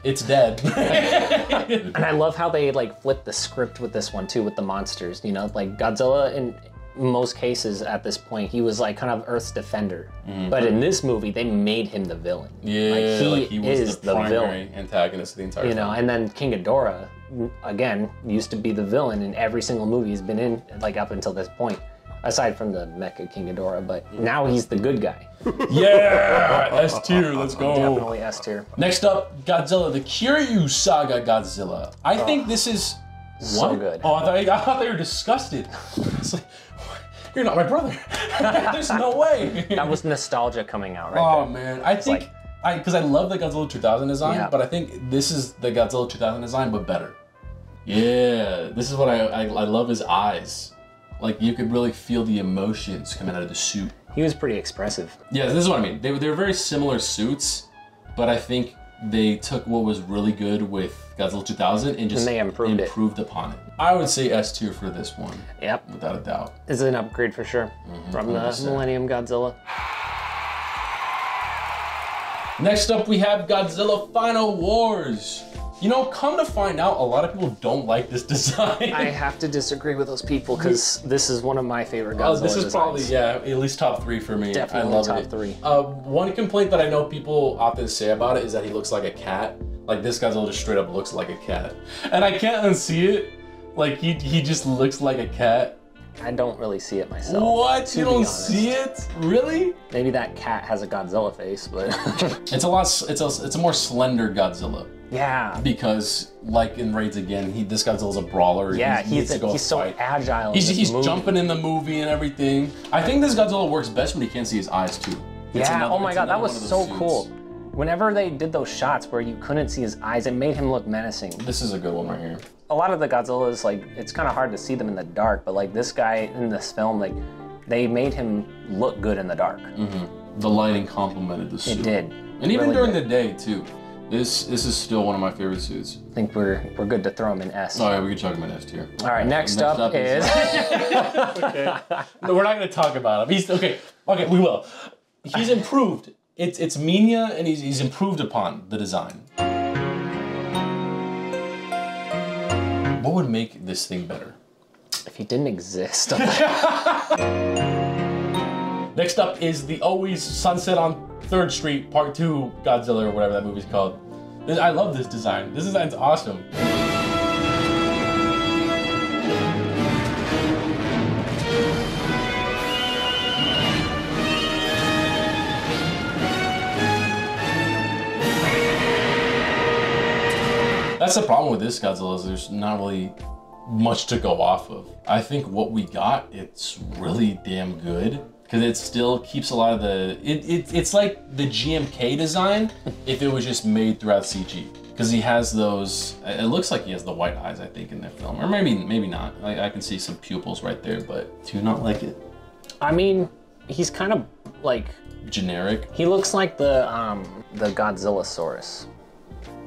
It's dead. And I love how they like flip the script with this one too, with the monsters. You know, like Godzilla in most cases at this point, he was like kind of Earth's defender. But in this movie, they made him the villain. Yeah, like he was is the primary villain antagonist of the entire You film. know, and then King Ghidorah, again, used to be the villain in every single movie he's been in, like up until this point. Aside from the Mecha King Ghidorah, but now he's the good guy. Yeah! S tier, let's go. Definitely S tier. Next up, Godzilla, the Kiryu Saga Godzilla. I think this is... So what? good. Oh, I thought they were disgusted. It's like, you're not my brother. There's no way. That was nostalgia coming out right Oh, there. man. I think... Because I love the Godzilla 2000 design, but I think this is the Godzilla 2000 design, but better. Yeah, this is what I love his eyes. Like, you could really feel the emotions coming out of the suit. He was pretty expressive. Yeah, this is what I mean. They were very similar suits, but I think they took what was really good with Godzilla 2000 and just they improved upon it. I would say S tier for this one. Yep. Without a doubt. It's an upgrade for sure from the 100%. Millennium Godzilla. Next up, we have Godzilla Final Wars. You know, come to find out, a lot of people don't like this design. I have to disagree with those people because this is one of my favorite Godzilla This is designs. probably, yeah, at least top 3 for me. Definitely I love top it. 3. One complaint that I know people often say about it is that he looks like a cat. Like, this Godzilla just straight up looks like a cat. And I can't unsee it. Like, he just looks like a cat. I don't really see it myself. What? You don't see it? Really? Maybe that cat has a Godzilla face, but It's a more slender Godzilla. yeah. Because, like in Raids Again, this Godzilla's a brawler. Yeah, he needs to go he's so fight. agile. He's jumping in the movie and everything. I think this Godzilla works best when he can't see his eyes too. Oh my god, that was so cool. Whenever they did those shots where you couldn't see his eyes, it made him look menacing. This is a good one right here. A lot of the Godzillas, like, it's kind of hard to see them in the dark, but like this guy in this film, like, they made him look good in the dark. The lighting complemented the suit. It did. And even Really during did. the day too. This is still one of my favorite suits. I think we're good to throw him in S. Oh yeah, we can talk about S tier. All right, next up is Okay. No, we're not gonna talk about him. He's okay. Okay, we will. He's improved. It's Minya, and he's improved upon the design. What would make this thing better? if he didn't exist. Next up is the Always Sunset on 3rd Street Part 2 Godzilla, or whatever that movie's called. I love this design. This design's awesome. That's the problem with this Godzilla, is there's not really much to go off of. I think what we got, it's really damn good, because it still keeps a lot of the... It's like the GMK design if it was just made throughout CG. Because he has those... It looks like he has the white eyes, I think, in the film. Or maybe not. I can see some pupils right there, but do you not like it? I mean, he's kind of like... generic? He looks like the Godzillasaurus.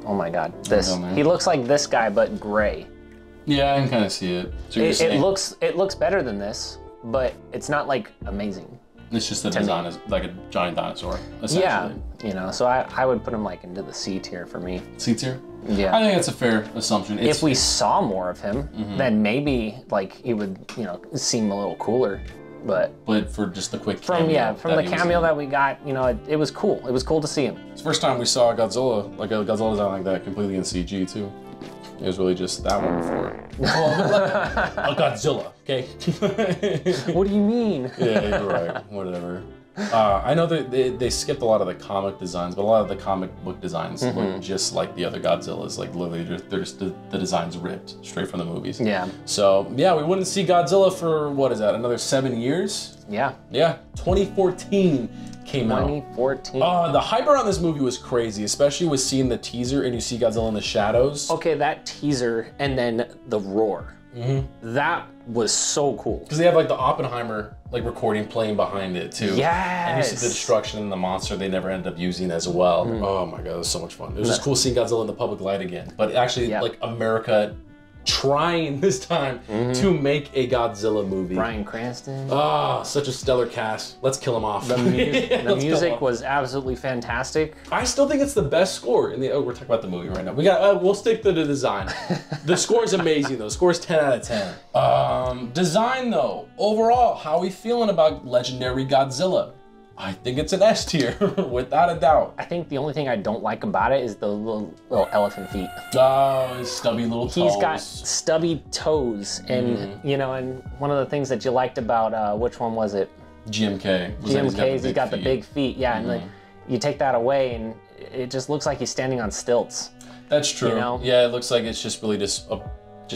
Oh my god. This. He looks like this guy, but gray. Yeah, I can kind of see it. So It looks better than this, but it's not like amazing. It's just the design is like a giant dinosaur, essentially. Yeah, you know, so I would put him like into the C tier for me. C tier? Yeah. I think that's a fair assumption. If we saw more of him, then maybe like he would, you know, seem a little cooler. But for just the quick cameo. From the cameo that we got, you know, it was cool. It was cool to see him. It's the first time we saw Godzilla, like a Godzilla design like that, completely in CG too. It was really just that one before. A Godzilla, okay? What do you mean? Yeah, you're right. Whatever. I know that they skipped a lot of the comic designs, but a lot of the comic book designs look just like the other Godzillas. Like literally, they're just the designs ripped straight from the movies. Yeah. So yeah, we wouldn't see Godzilla for what is that? Another 7 years? Yeah. Yeah. 2014 came out. 2014. The hype around this movie was crazy, especially with seeing the teaser and you see Godzilla in the shadows. Okay, that teaser and then the roar. That was so cool. Because they have like the Oppenheimer like recording playing behind it too. Yes. And you see the destruction and the monster they never ended up using as well. Oh my god, it was so much fun. It was just cool seeing Godzilla in the public light again. But actually, like America trying this time to make a Godzilla movie. Bryan Cranston. Ah, such a stellar cast. Let's kill him off. The music was absolutely fantastic. I still think it's the best score in the. Oh, we're talking about the movie right now. We'll stick to the design. The score is amazing though. Score is 10 out of 10. Design though, overall, how are we feeling about Legendary Godzilla? I think it's an S tier, without a doubt. I think the only thing I don't like about it is the little elephant feet. Oh, his stubby little toes. He's got stubby toes, and you know, and one of the things that you liked about which one was it? GMK. GMK's he's got the big feet, and like, you take that away, and it just looks like he's standing on stilts. That's true. You know? Yeah, it looks like it's just really just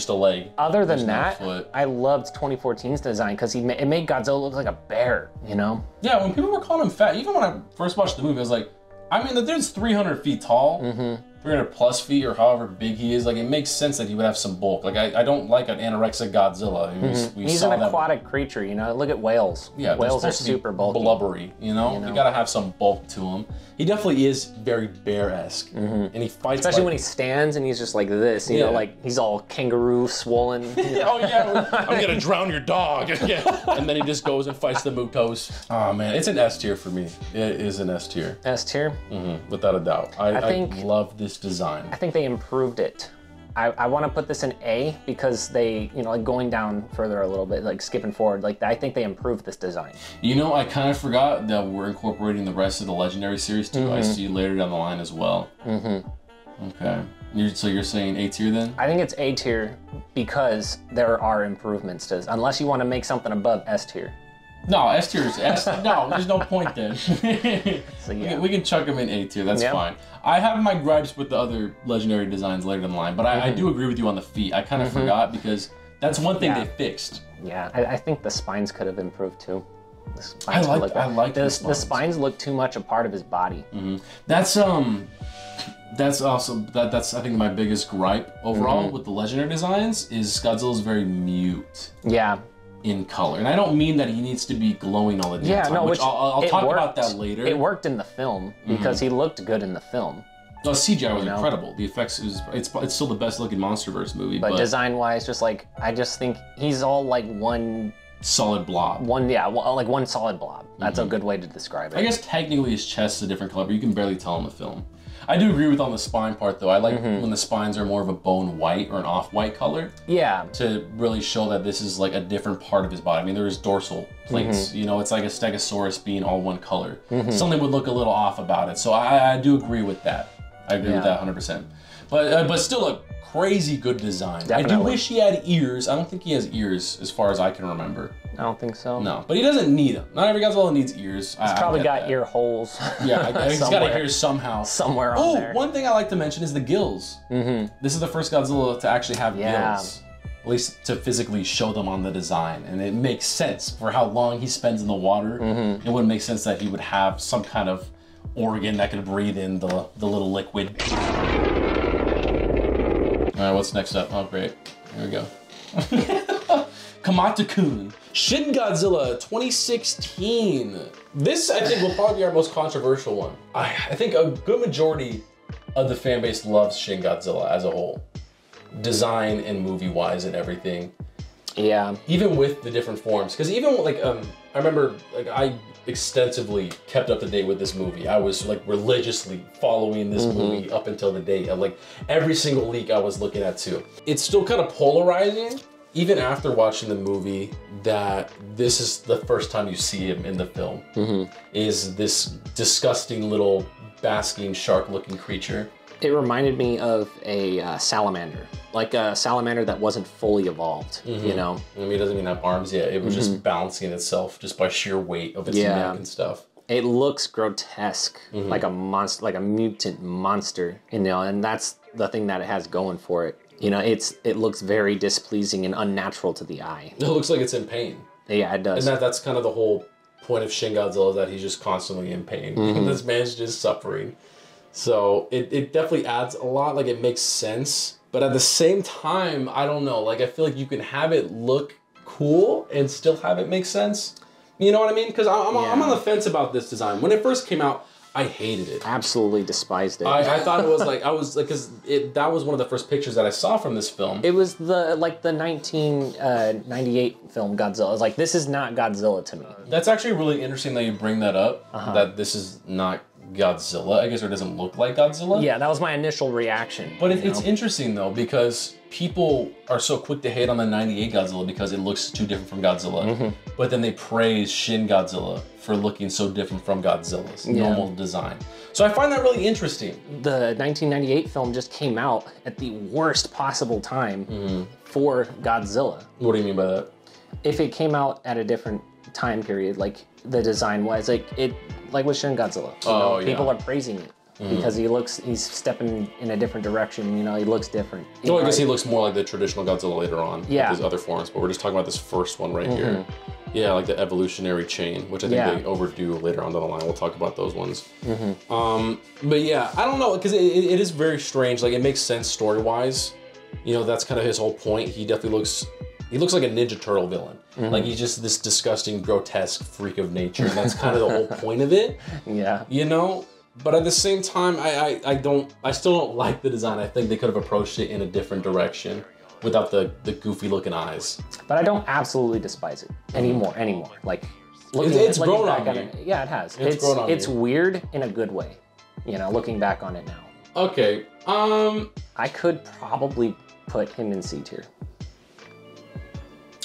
a leg. Other than that, I loved 2014's design because it made Godzilla look like a bear, you know? Yeah, when people were calling him fat, even when I first watched the movie, I was like, I mean, the dude's 300 feet tall, 300 plus feet, or however big he is. Like, it makes sense that he would have some bulk. Like, I don't like an anorexic Godzilla. He's an aquatic creature, you know? Look at whales. Yeah, whales are super bulky. Blubbery, you know? You gotta have some bulk to him. He definitely is very bear-esque. And he fights especially when he stands and he's just like this, you know, like he's all kangaroo swollen. You know? Oh yeah, I'm gonna drown your dog. And then he just goes and fights the Mutos. Oh man, it's an S tier for me. It is an S tier. S tier? Without a doubt. I love this design. I think they improved it. I want to put this in A because they, you know, like going down further a little bit, like skipping forward, like I think they improved this design. You know, I kind of forgot that we're incorporating the rest of the Legendary series too. I see later down the line as well. Okay. So you're saying A tier then? I think it's A tier because there are improvements to this, unless you want to make something above S tier. No, S tier is S. No, there's no point then. So yeah. We can chuck them in A tier. That's fine. I have my gripes with the other Legendary designs later down the line, but I do agree with you on the feet. I kind of forgot because that's one thing they fixed. Yeah, I think the spines could have improved too. I like the spines look too much a part of his body. That's also that's I think my biggest gripe overall with the Legendary designs is Godzilla's very mute. Yeah. In color, and I don't mean that he needs to be glowing all the time. Which I'll talk about that later. It worked in the film because he looked good in the film. No, CGI was incredible. The effects it's still the best looking MonsterVerse movie. But design wise, I just think he's all like one solid blob. Like one solid blob. That's a good way to describe it. I guess technically his chest is a different color, but you can barely tell in the film. I do agree with on the spine part though. I like when the spines are more of a bone white or an off-white color. Yeah. To really show that this is like a different part of his body. I mean, there's dorsal plates. You know, it's like a Stegosaurus being all one color. Something would look a little off about it. So I do agree with that. I agree with that 100%. But still a crazy good design. Definitely. I do wish he had ears. I don't think he has ears as far as I can remember. I don't think so. No, but he doesn't need them. Not every Godzilla needs ears. He's probably got ear holes. Yeah, he's got ears somehow. Somewhere on there. One thing I like to mention is the gills. This is the first Godzilla to actually have gills. At least to physically show them on the design. And it makes sense for how long he spends in the water. It wouldn't make sense that he would have some kind of organ that could breathe in the little liquid. All right, what's next up? Oh, great. Here we go. Kamata-kun. Shin Godzilla 2016. This, I think, will probably be our most controversial one. I think a good majority of the fan base loves Shin Godzilla as a whole. Design and movie-wise and everything. Yeah. Even with the different forms. Because even, like, I remember, like, I extensively kept up to date with this movie. I was, like, religiously following this movie up until the date. And, like, every single leak I was looking at, too. It's still kind of polarizing. Even after watching the movie, that this is the first time you see him in the film, is this disgusting little basking shark-looking creature. It reminded me of a salamander, like a salamander that wasn't fully evolved, you know? I mean, it doesn't even have arms yet. It was just balancing itself just by sheer weight of its neck and stuff. It looks grotesque, like a monster, like a mutant monster, you know, and that's the thing that it has going for it. You know, it looks very displeasing and unnatural to the eye. It looks like it's in pain. Yeah, it does. And that's kind of the whole point of Shin Godzilla, is that he's just constantly in pain. And this man's just suffering. So it definitely adds a lot. Like, it makes sense. But at the same time, I don't know. Like, I feel like you can have it look cool and still have it make sense. You know what I mean? Because I'm on the fence about this design. When it first came out, I hated it. Absolutely despised it. I thought it was because that was one of the first pictures that I saw from this film. It was the 1998 film Godzilla. I was like, this is not Godzilla to me. That's actually really interesting that you bring that up. That this is not Godzilla, I guess, or it doesn't look like Godzilla. Yeah, that was my initial reaction. But it's interesting though, because people are so quick to hate on the 98 Godzilla because it looks too different from Godzilla. But then they praise Shin Godzilla for looking so different from Godzilla's normal design. So I find that really interesting. The 1998 film just came out at the worst possible time for Godzilla. What do you mean by that? If it came out at a different time period, like the design was, like with Shin Godzilla. People are praising it. Because he's stepping in a different direction, he looks different. I guess he looks more like the traditional Godzilla later on with his other forms, but we're just talking about this first one right here. Yeah, like the evolutionary chain, which I think they overdo later on down the line. We'll talk about those ones. But yeah, I don't know, because it is very strange. Like, it makes sense story-wise. That's kind of his whole point. He definitely looks like a Ninja Turtle villain. Like, he's just this disgusting, grotesque freak of nature. And that's kind of the whole point of it. Yeah. But at the same time, I still don't like the design. I think they could have approached it in a different direction without the goofy looking eyes. But I don't absolutely despise it anymore. Like, it's grown on me. Yeah, it has. It's weird in a good way. Looking back on it now. Okay. I could probably put him in C tier.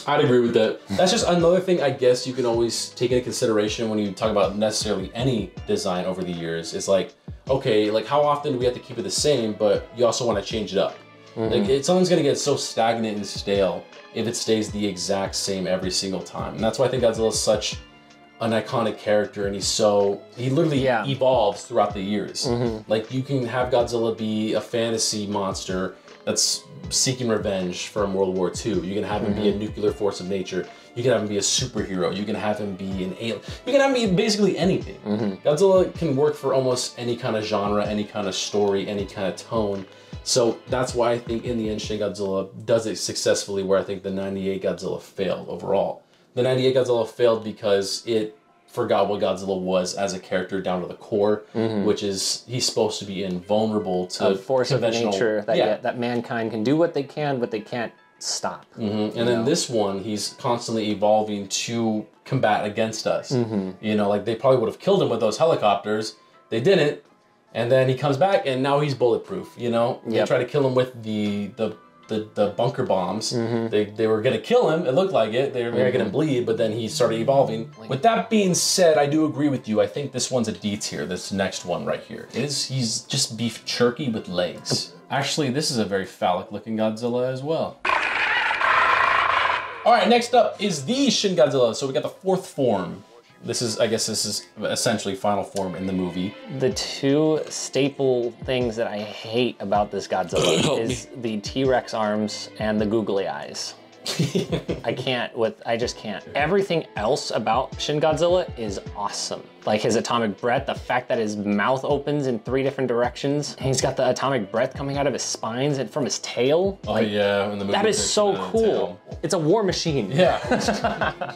I'd agree with that. That's just another thing I guess you can always take into consideration when you talk about necessarily any design over the years. It's like, okay, like how often do we have to keep it the same, but you also want to change it up? Like, something's going to get so stagnant and stale if it stays the exact same every single time. And that's why I think Godzilla is such an iconic character, and he literally evolves throughout the years. Like, you can have Godzilla be a fantasy monster that's seeking revenge from World War II. You can have him be a nuclear force of nature. You can have him be a superhero. You can have him be an alien. You can have him be basically anything. Godzilla can work for almost any kind of genre, any kind of story, any kind of tone. So that's why I think in the end Shin Godzilla does it successfully, where I think the 98 Godzilla failed overall. The 98 Godzilla failed because it forgot what Godzilla was as a character down to the core, which is he's supposed to be invulnerable to a force of nature that mankind can do what they can, but they can't stop. And then this one, he's constantly evolving to combat against us. Like, they probably would have killed him with those helicopters. They didn't. And then he comes back, and now he's bulletproof. They try to kill him with the bunker bombs. They were going to kill him. It looked like it. They were going to bleed, but then he started evolving. With that being said, I do agree with you. I think this one's a D tier, this next one right here. He's just beef jerky with legs. Actually, this is a very phallic-looking Godzilla as well. All right, next up is the Shin Godzilla. So we got the fourth form. I guess this is essentially final form in the movie. The two staple things that I hate about this Godzilla is the T-Rex arms and the googly eyes. I just can't. Everything else about Shin Godzilla is awesome. Like his atomic breath, the fact that his mouth opens in 3 different directions, and he's got the atomic breath coming out of his spines and from his tail. Oh yeah, in the movie. That is so cool. It's a war machine. Yeah,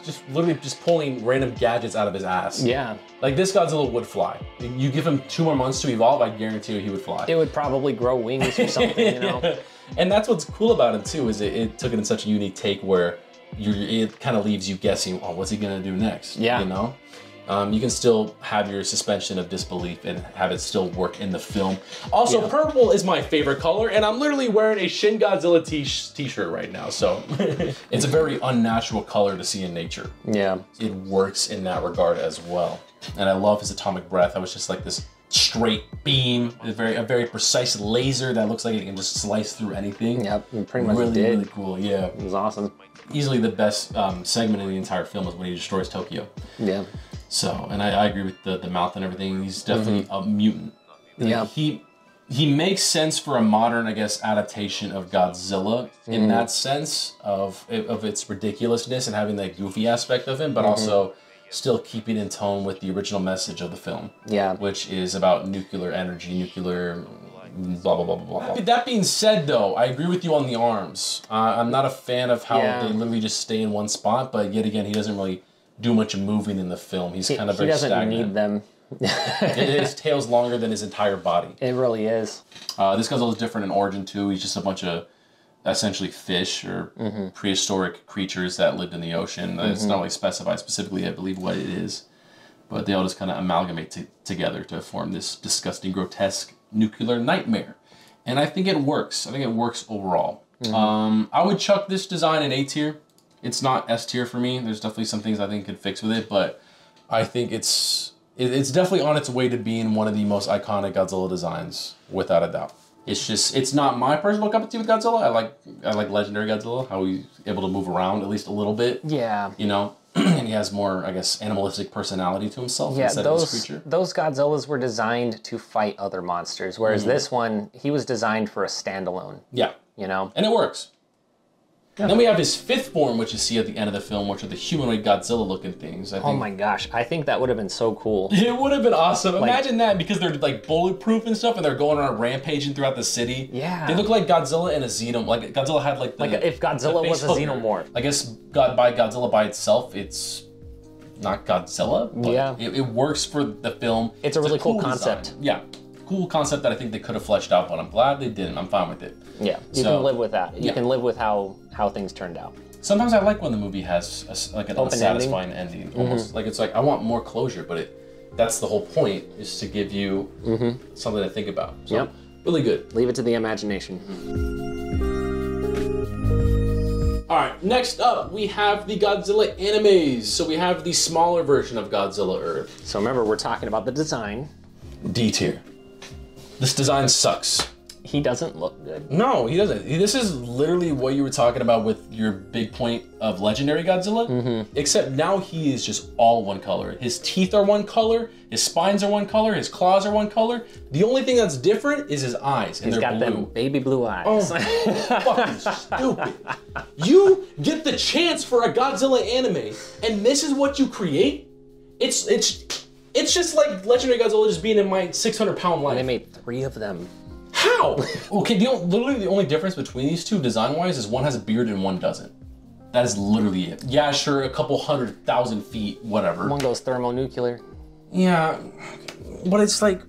just literally just pulling random gadgets out of his ass. Yeah. Like, this Godzilla would fly. You give him 2 more months to evolve, I guarantee you he would fly. It would probably grow wings or something, And that's what's cool about him too, is it took it in such a unique take where it kind of leaves you guessing, oh, what's he gonna do next? Yeah. You can still have your suspension of disbelief and have it still work in the film. Also, purple is my favorite color, and I'm literally wearing a Shin Godzilla t-shirt right now, so it's a very unnatural color to see in nature. Yeah. It works in that regard as well. And I love his atomic breath. I was just like this straight beam, a very precise laser that looks like it can just slice through anything. Yep, it pretty much really, did. Really cool, yeah. It was awesome. Easily the best segment in the entire film is when he destroys Tokyo. Yeah. So, and I agree with the mouth and everything. He's definitely a mutant. Yeah. He makes sense for a modern, I guess, adaptation of Godzilla in that sense of its ridiculousness and having that goofy aspect of him, but also still keeping in tone with the original message of the film. Yeah. Which is about nuclear energy, nuclear blah, blah, blah, blah, blah. That being said, though, I agree with you on the arms. I'm not a fan of how they literally just stay in one spot, but yet again, he doesn't really do much moving in the film. He's kind of very stagnant. He doesn't need them. His tail's longer than his entire body. It really is. This Godzilla is different in origin too. He's just a bunch of essentially fish or prehistoric creatures that lived in the ocean. It's not really specified specifically, I believe, what it is. But they all just kind of amalgamate together to form this disgusting, grotesque nuclear nightmare. And I think it works. I think it works overall. I would chuck this design in A tier. It's not S tier for me. There's definitely some things I think could fix with it, but I think it's definitely on its way to being one of the most iconic Godzilla designs, without a doubt. It's not my personal cup of tea with Godzilla. I like legendary Godzilla, how he's able to move around at least a little bit. Yeah. You know, and he has more, I guess, animalistic personality to himself instead of this creature. Those Godzillas were designed to fight other monsters, whereas this one, he was designed for a standalone. Yeah. You know? And it works. Yeah. Then we have his fifth form, which you see at the end of the film, which are the humanoid Godzilla-looking things. Oh my gosh, I think that would have been so cool. It would have been awesome. Imagine that, because they're like bulletproof and stuff, and they're going on rampaging throughout the city. Yeah. They look like Godzilla and a xenomorph. Like Godzilla had like the... Like if Godzilla was a xenomorph. I guess Godzilla by itself, it's not Godzilla, but it works for the film. It's a really cool concept. Design. Yeah. Cool concept that I think they could have fleshed out, but I'm glad they didn't. I'm fine with it. Yeah, you can live with that. You can live with how things turned out. Sometimes I like when the movie has an unsatisfying ending. Almost like it's like I want more closure, but that's the whole point, is to give you something to think about. So, really good. Leave it to the imagination. All right, next up we have the Godzilla animes. So we have the smaller version of Godzilla Earth. So remember, we're talking about the design. D tier. This design sucks. He doesn't look good. No, he doesn't. This is literally what you were talking about with your big point of legendary Godzilla. Except now he is just all one color. His teeth are one color. His spines are one color. His claws are one color. The only thing that's different is his eyes, and He's they're got blue. them baby blue eyes. Oh, fucking stupid. You get the chance for a Godzilla anime, and this is what you create? It's just like legendary Godzilla just being in my 600-pound life. And they made 3 of them. How? Okay, literally the only difference between these two design-wise is one has a beard and one doesn't. That is literally it. Yeah, sure, a couple 100,000 feet, whatever. One goes thermonuclear. Yeah, but it's like,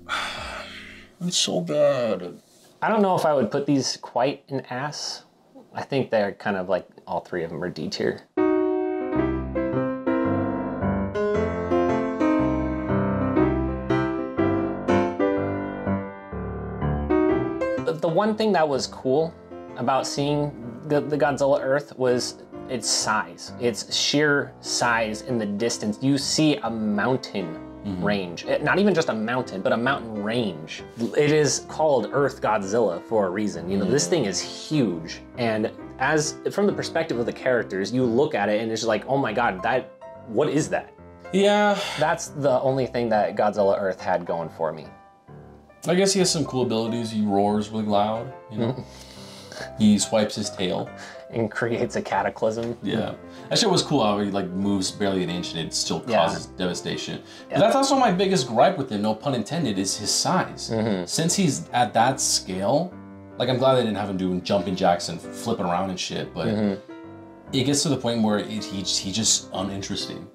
it's so bad. I don't know if I would put these quite in ass. I think they're kind of like, all 3 of them are D tier. The one thing that was cool about seeing the Godzilla Earth was its size, its sheer size in the distance. You see a mountain range, not even just a mountain, but a mountain range. It is called Earth Godzilla for a reason. You know, this thing is huge, and from the perspective of the characters, you look at it and it's just like, oh my god, what is that? Yeah. That's the only thing that Godzilla Earth had going for me. I guess he has some cool abilities. He roars really loud, you know. He swipes his tail. And creates a cataclysm. Yeah. That shit was cool how he like moves barely an inch and it still causes devastation. But that's also my biggest gripe with him, no pun intended, is his size. Since he's at that scale, like I'm glad they didn't have him doing jumping jacks and flipping around and shit, but it gets to the point where he's just uninteresting.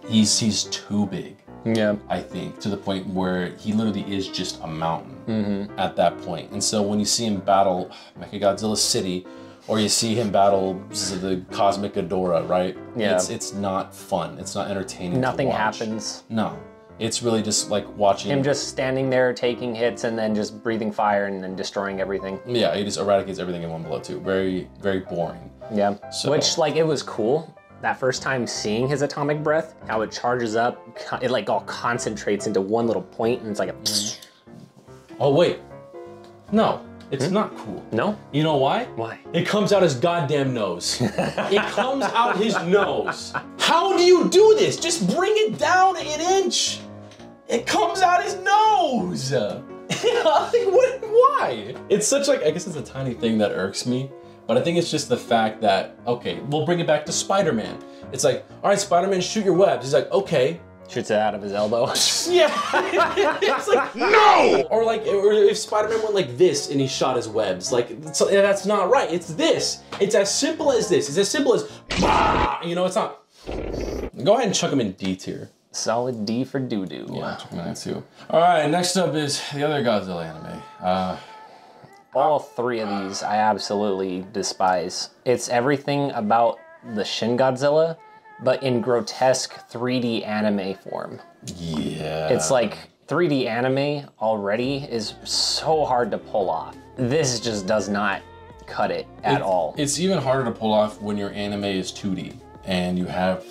He's too big. Yeah, I think, to the point where he literally is just a mountain at that point. And so when you see him battle Mechagodzilla City, or you see him battle the Cosmic Ghidorah, right? Yeah. It's not fun. It's not entertaining. Nothing to watch. happens. No. It's really just like watching him just standing there taking hits and then just breathing fire and then destroying everything. Yeah, he just eradicates everything in one blow too. Very, very boring. Yeah. So, which, like, it was cool. That first time seeing his atomic breath, how it charges up, it like all concentrates into one little point, and it's like a... Oh, wait. No, it's not cool. No? You know why? Why? It comes out his goddamn nose. It comes out his nose. How do you do this? Just bring it down an inch. It comes out his nose. Why? It's such like, I guess it's a tiny thing that irks me. But I think it's just the fact that, okay, we'll bring it back to Spider-Man. It's like, all right, Spider-Man, shoot your webs. He's like, okay. Shoots it out of his elbow. Yeah. It's like, no! Or like, or if Spider-Man went like this and he shot his webs, like, that's not right. It's this. It's as simple as this. It's as simple as, bah! You know, it's not. Go ahead and chuck him in D tier. Solid D for doo-doo. Yeah, chuck him in that too. All right, next up is the other Godzilla anime. All three of these I absolutely despise. It's everything about the Shin Godzilla, but in grotesque 3D anime form. Yeah. It's like 3D anime already is so hard to pull off. This just does not cut it at all. It's even harder to pull off when your anime is 2D and you have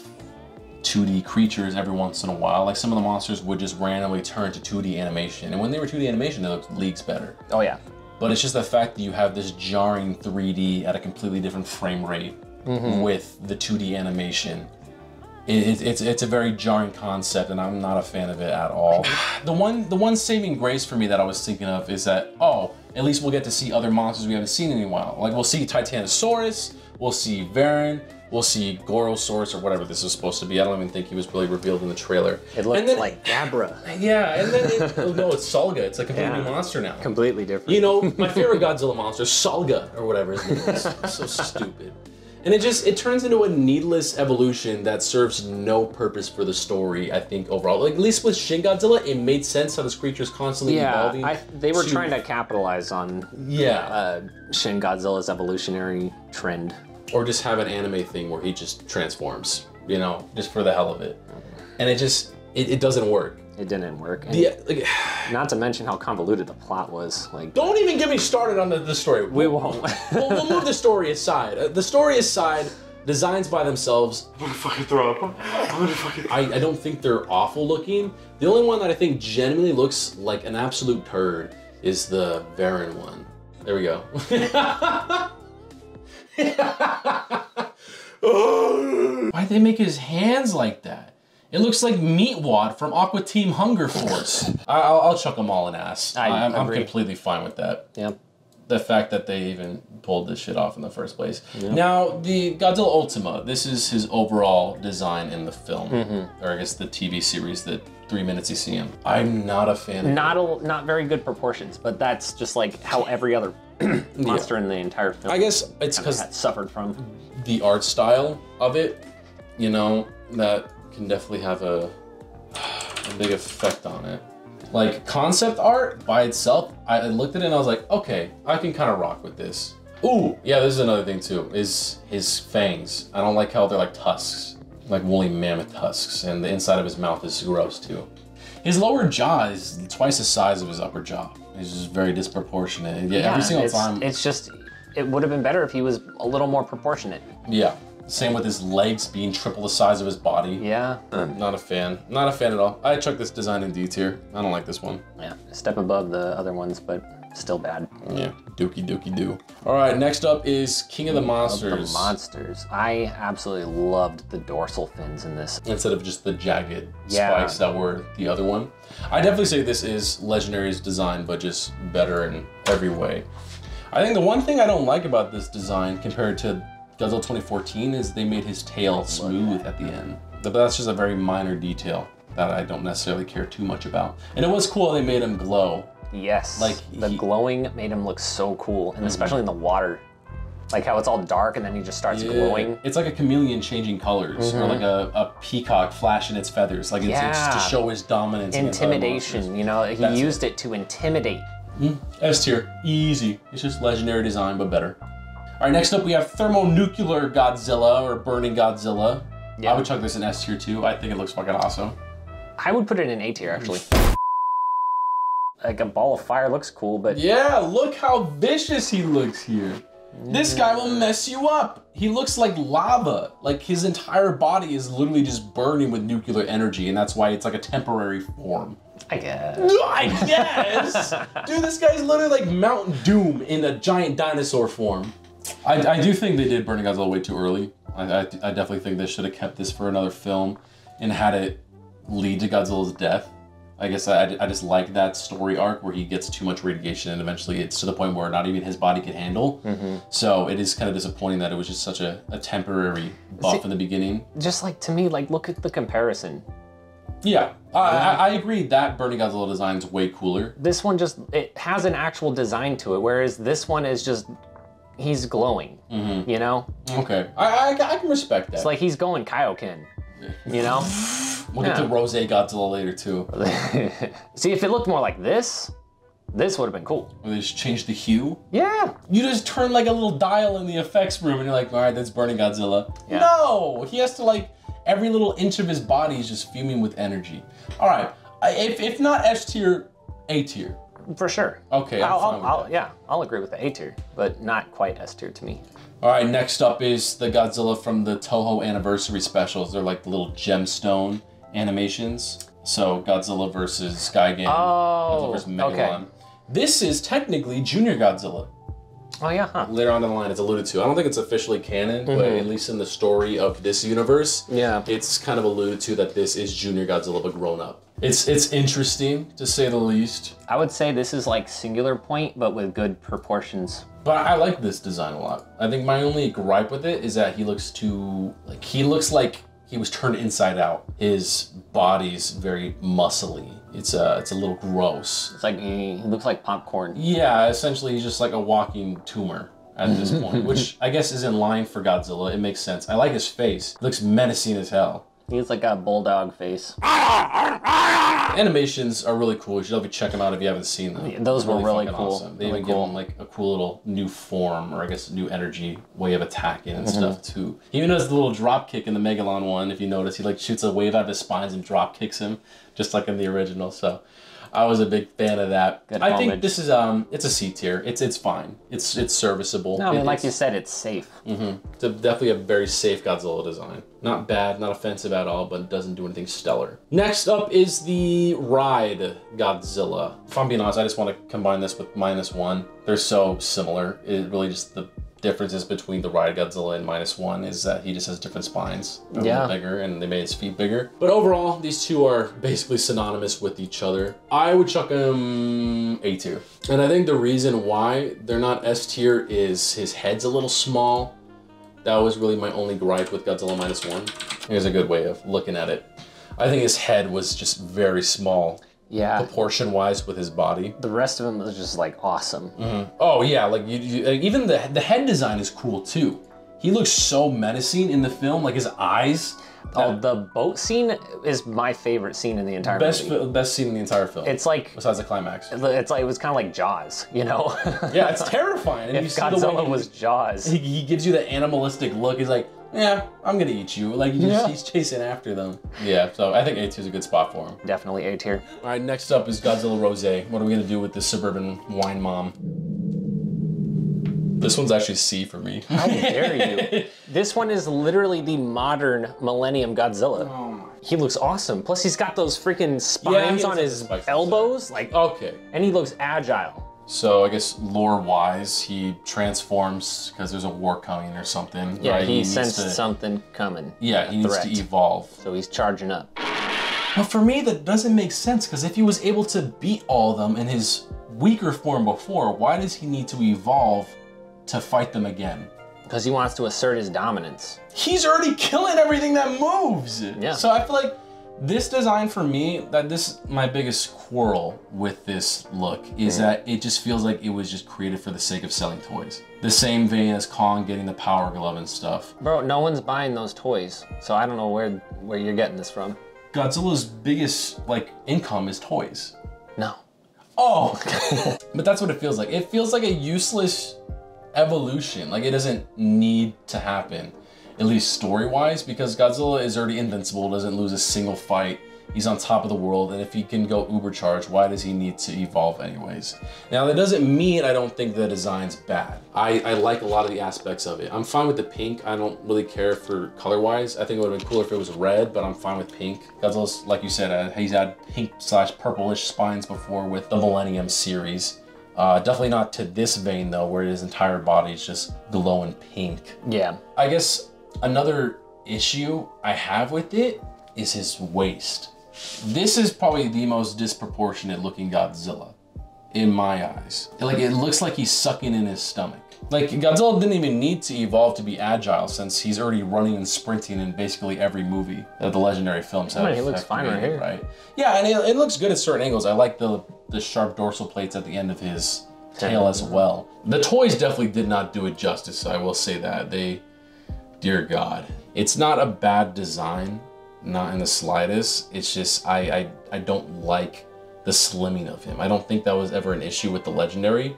2D creatures every once in a while. Like some of the monsters would just randomly turn to 2D animation. And when they were 2D animation, they looked leagues better. Oh yeah. But it's just the fact that you have this jarring 3D at a completely different frame rate with the 2D animation. It's a very jarring concept, and I'm not a fan of it at all. The one saving grace for me that I was thinking of is that, at least we'll get to see other monsters we haven't seen in a while. Like, we'll see Titanosaurus, we'll see Varan, we'll see Gorosaurus, or whatever this is supposed to be. I don't even think he was really revealed in the trailer. It looked like Gabra. Yeah, and then, no, it's Salga. It's like a completely new monster now. Completely different. You know, my favorite Godzilla monster, Salga, or whatever his name is. So stupid. And it turns into a needless evolution that serves no purpose for the story, I think, overall. Like, at least with Shin Godzilla, it made sense how this creature is constantly evolving. They were trying to capitalize on Shin Godzilla's evolutionary trend. Or just have an anime thing where he just transforms, you know, just for the hell of it. And it doesn't work. It didn't work. Not to mention how convoluted the plot was. Like, don't even get me started on the story. We won't. we'll move the story aside. The story aside, designs by themselves. I'm gonna fucking throw up. I don't think they're awful looking. The only one that I think genuinely looks like an absolute turd is the Varan one. There we go. Why'd they make his hands like that? It looks like Meatwad from Aqua Team Hunger Force. I'll chuck them all in ass. I'm completely fine with that. Yeah. The fact that they even pulled this shit off in the first place. Yep. Now, the Godzilla Ultima, this is his overall design in the film. Or I guess the TV series, the 3 minutes you see him. I'm not a fan of it. Not very good proportions, but that's just like how every other monster in the entire film I guess it's because suffered from the art style of it, you know, that can definitely have a big effect on it. Like, concept art by itself, I looked at it and I was like, okay, I can kind of rock with this. Ooh, yeah, this is another thing too, is his fangs. I don't like how they're like tusks, like woolly mammoth tusks, and the inside of his mouth is gross too. His lower jaw is twice the size of his upper jaw. It's just very disproportionate. Yeah, every single time. It's just, it would have been better if he was a little more proportionate. Yeah. Same with his legs being triple the size of his body. Yeah. Not a fan. Not a fan at all. I chuck this design in D tier. I don't like this one. Yeah. Step above the other ones, but still bad. Yeah. Dookie dookie doo. All right. Next up is King of the Monsters. I absolutely loved the dorsal fins in this. Instead of just the jagged spikes that were the other one. I definitely say this is Legendary's design, but just better in every way. I think the one thing I don't like about this design compared to Godzilla 2014 is they made his tail smooth at the end. But that's just a very minor detail that I don't necessarily care too much about. And it was cool they made him glow. Yes, like the glowing made him look so cool, and especially in the water. Like how it's all dark and then he just starts glowing. It's like a chameleon changing colors, or like a peacock flashing its feathers. Like it's to show his dominance. Intimidation, you know, he used it to intimidate. S tier, easy. It's just Legendary design, but better. All right, next up we have Thermonuclear Godzilla, or Burning Godzilla. Yeah. I would chuck this in S tier too. I think it looks fucking awesome. I would put it in A tier actually. Like a ball of fire looks cool, but... Yeah, look how vicious he looks here. This guy will mess you up. He looks like lava. Like his entire body is literally just burning with nuclear energy, and that's why it's like a temporary form. I guess. Dude, this guy's literally like Mount Doom in a giant dinosaur form. I do think they did Burning Godzilla way too early. I definitely think they should have kept this for another film and had it lead to Godzilla's death. I guess I just like that story arc where he gets too much radiation and eventually it's to the point where not even his body can handle. So it is kind of disappointing that it was just such a temporary buff in the beginning. Just like, to me, like, look at the comparison. Yeah, I agree that Burning Godzilla design is way cooler. This one just, it has an actual design to it, whereas this one is just, he's glowing, you know? Okay, I can respect that. It's like he's going Kaioken. You know? We'll get to Rose Godzilla later too. See, if it looked more like this would have been cool. Or they just change the hue? Yeah. You just turn like a little dial in the effects room and you're like, all right, that's burning Godzilla. Yeah. No! He has to like, every little inch of his body is just fuming with energy. All right, if not S tier, A tier. For sure. Okay, I'll agree with the A tier, but not quite S tier to me. All right, next up is the Godzilla from the Toho anniversary specials. They're like the little gemstone animations. So Godzilla versus Gigan, Godzilla versus Megalon. Okay. This is technically Junior Godzilla. Oh yeah, huh. Later on down the line, it's alluded to. I don't think it's officially canon, but at least in the story of this universe, it's kind of alluded to that this is Junior Godzilla, but grown up. It's interesting, to say the least. I would say this is like Singular Point, but with good proportions. But I like this design a lot. I think my only gripe with it is that he looks too, like, he looks like he was turned inside out. His body's very muscly. It's a little gross. It's like, he looks like popcorn. Yeah, essentially he's just like a walking tumor at this point, which I guess is in line for Godzilla. It makes sense. I like his face. It looks menacing as hell. He's like a bulldog face. Animations are really cool. You should definitely check them out if you haven't seen them. Yeah, those were really cool. Awesome. They even give him like a cool little new form, or I guess new energy way of attacking and stuff too. He even does the little drop kick in the Megalon one. If you notice, he like shoots a wave out of his spines and drop kicks him, just like in the original. So I was a big fan of that. I think this is it's a C tier. It's fine. It's serviceable. No, I mean, like you said, it's safe. It's definitely a very safe Godzilla design. Not bad, not offensive at all, but it doesn't do anything stellar. Next up is the Ride Godzilla. If I'm being honest, I just want to combine this with -1. They're so similar. It really just, the differences between the Ride Godzilla and -1 is that he just has different spines. They're a little bigger, and they made his feet bigger. But overall, these two are basically synonymous with each other. I would chuck him A tier. And I think the reason why they're not S tier is his head's a little small. That was really my only gripe with Godzilla -1. Here's a good way of looking at it. I think his head was just very small. Yeah. Proportion-wise with his body. The rest of him was just like awesome. Oh yeah, like even the head design is cool too. He looks so menacing in the film, like his eyes. Oh, the boat scene is my favorite scene in the entire movie. Best scene in the entire film. It's like, besides the climax. It's like, it was kind of like Jaws, you know? Yeah, it's terrifying. And if Godzilla was Jaws. He gives you the animalistic look. He's like, yeah, I'm gonna eat you. Like, he's chasing after them. Yeah, so I think A tier is a good spot for him. Definitely A tier. All right, next up is Godzilla Rose. What are we gonna do with this suburban wine mom? This one's actually C for me. How dare you? This one is literally the modern Millennium Godzilla. Oh my. He looks awesome. Plus he's got those freaking spines on his elbows. Like, okay. And he looks agile. So I guess lore-wise, he transforms because there's a war coming or something. Yeah, right? he sensed something coming. Yeah, he needs to evolve. So he's charging up. But for me, that doesn't make sense, because if he was able to beat all of them in his weaker form before, why does he need to evolve to fight them again? Because he wants to assert his dominance. He's already killing everything that moves. Yeah. So I feel like this design for me, my biggest quarrel with this look is that it just feels like it was just created for the sake of selling toys. The same vein as Kong getting the power glove and stuff. Bro, no one's buying those toys, so I don't know where you're getting this from. Godzilla's biggest income is toys. No. Oh, but that's what it feels like. It feels like a useless evolution. Like, it doesn't need to happen, at least story-wise, because Godzilla is already invincible, doesn't lose a single fight. He's on top of the world, and if he can go ubercharged, why does he need to evolve anyways? Now, that doesn't mean I don't think the design's bad. I like a lot of the aspects of it. I'm fine with the pink. I don't really care for color-wise. I think it would have been cooler if it was red, but I'm fine with pink. Godzilla's, like you said, he's had pink/purplish spines before with the Millennium series. Definitely not to this vein, though, where his entire body is just glowing pink. Yeah. I guess another issue I have with it is his waist. This is probably the most disproportionate looking Godzilla in my eyes. Like, it looks like he's sucking in his stomach. Like, Godzilla didn't even need to evolve to be agile, since he's already running and sprinting in basically every movie that the legendary films have. He looks fine right here. Right? Yeah, and it looks good at certain angles. I like the sharp dorsal plates at the end of his tail as well. The toys definitely did not do it justice, I will say that. Dear God. It's not a bad design. not in the slightest. It's just I don't like the slimming of him. I don't think that was ever an issue with the legendary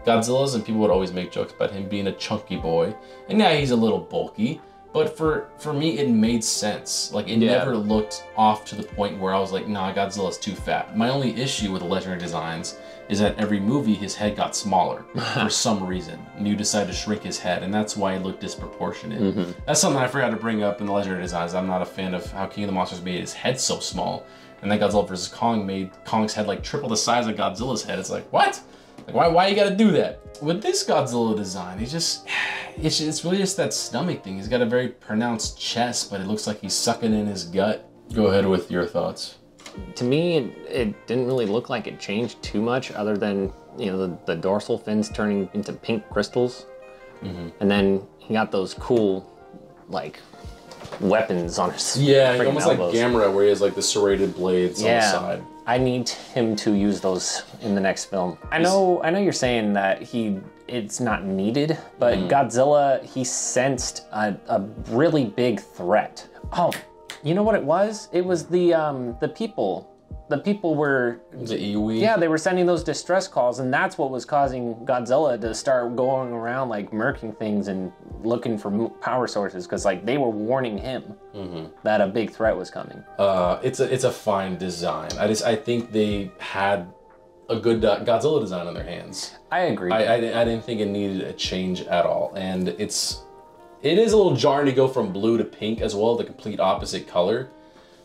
Godzillas, and people would always make jokes about him being a chunky boy. And yeah, he's a little bulky, but for me, it made sense. Like, it never looked off to the point where I was like, nah, Godzilla's too fat. My only issue with the legendary designs is that every movie, his head got smaller for some reason. And you decide to shrink his head, and that's why it looked disproportionate. That's something I forgot to bring up in the legendary designs. I'm not a fan of how King of the Monsters made his head so small. And then Godzilla vs. Kong made Kong's head like triple the size of Godzilla's head. It's like, what? Like, why you gotta do that? With this Godzilla design, it's really just that stomach thing. He's got a very pronounced chest, but it looks like he's sucking in his gut. Go ahead with your thoughts. To me, it didn't really look like it changed too much, other than, you know, the dorsal fins turning into pink crystals. And then he got those cool, like, weapons on his almost elbows. like Gamera, where he has like the serrated blades on the side. I need him to use those in the next film. I know you're saying that it's not needed, but Godzilla, he sensed a really big threat. Oh, you know what it was? It was the people. The people were... The Iwi? Yeah, they were sending those distress calls, and that's what was causing Godzilla to start going around, like, murking things and looking for power sources, because, like, they were warning him that a big threat was coming. It's a fine design. I think they had a good Godzilla design on their hands. I agree. I didn't think it needed a change at all, and it is a little jarring to go from blue to pink as well, the complete opposite color.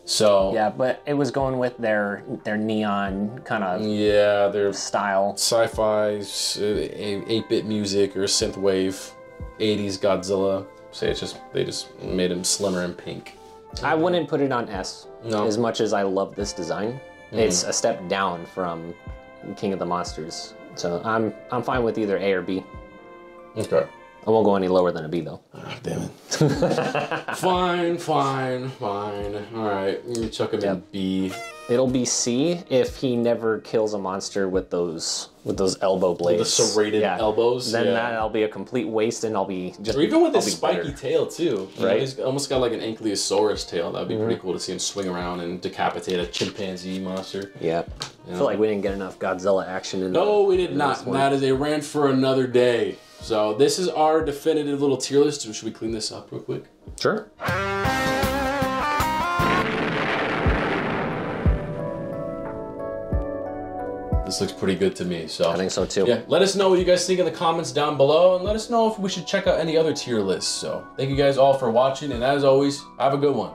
So yeah, but it was going with their neon kind of their style, sci-fi, 8-bit music or synthwave, 80s Godzilla. Say they just made him slimmer and pink. I wouldn't put it on S. No. As much as I love this design, it's a step down from King of the Monsters. So I'm fine with either A or B. Okay. I won't go any lower than a B though. Oh, damn it. Fine. All right, you chuck him in B. It'll be C if he never kills a monster with those elbow blades. With the serrated elbows. Then that'll be a complete waste, and I'll be just. Or even with his spiky better. Tail too, right? He's almost got like an ankylosaurus tail. That'd be pretty cool to see him swing around and decapitate a chimpanzee monster. Yeah. I feel like we didn't get enough Godzilla action in. No, we did not. That is a rant for another day. So this is our definitive little tier list. Should we clean this up real quick? Sure. This looks pretty good to me. So I think so too. Yeah, let us know what you guys think in the comments down below, and let us know if we should check out any other tier lists. So thank you guys all for watching, and as always, have a good one.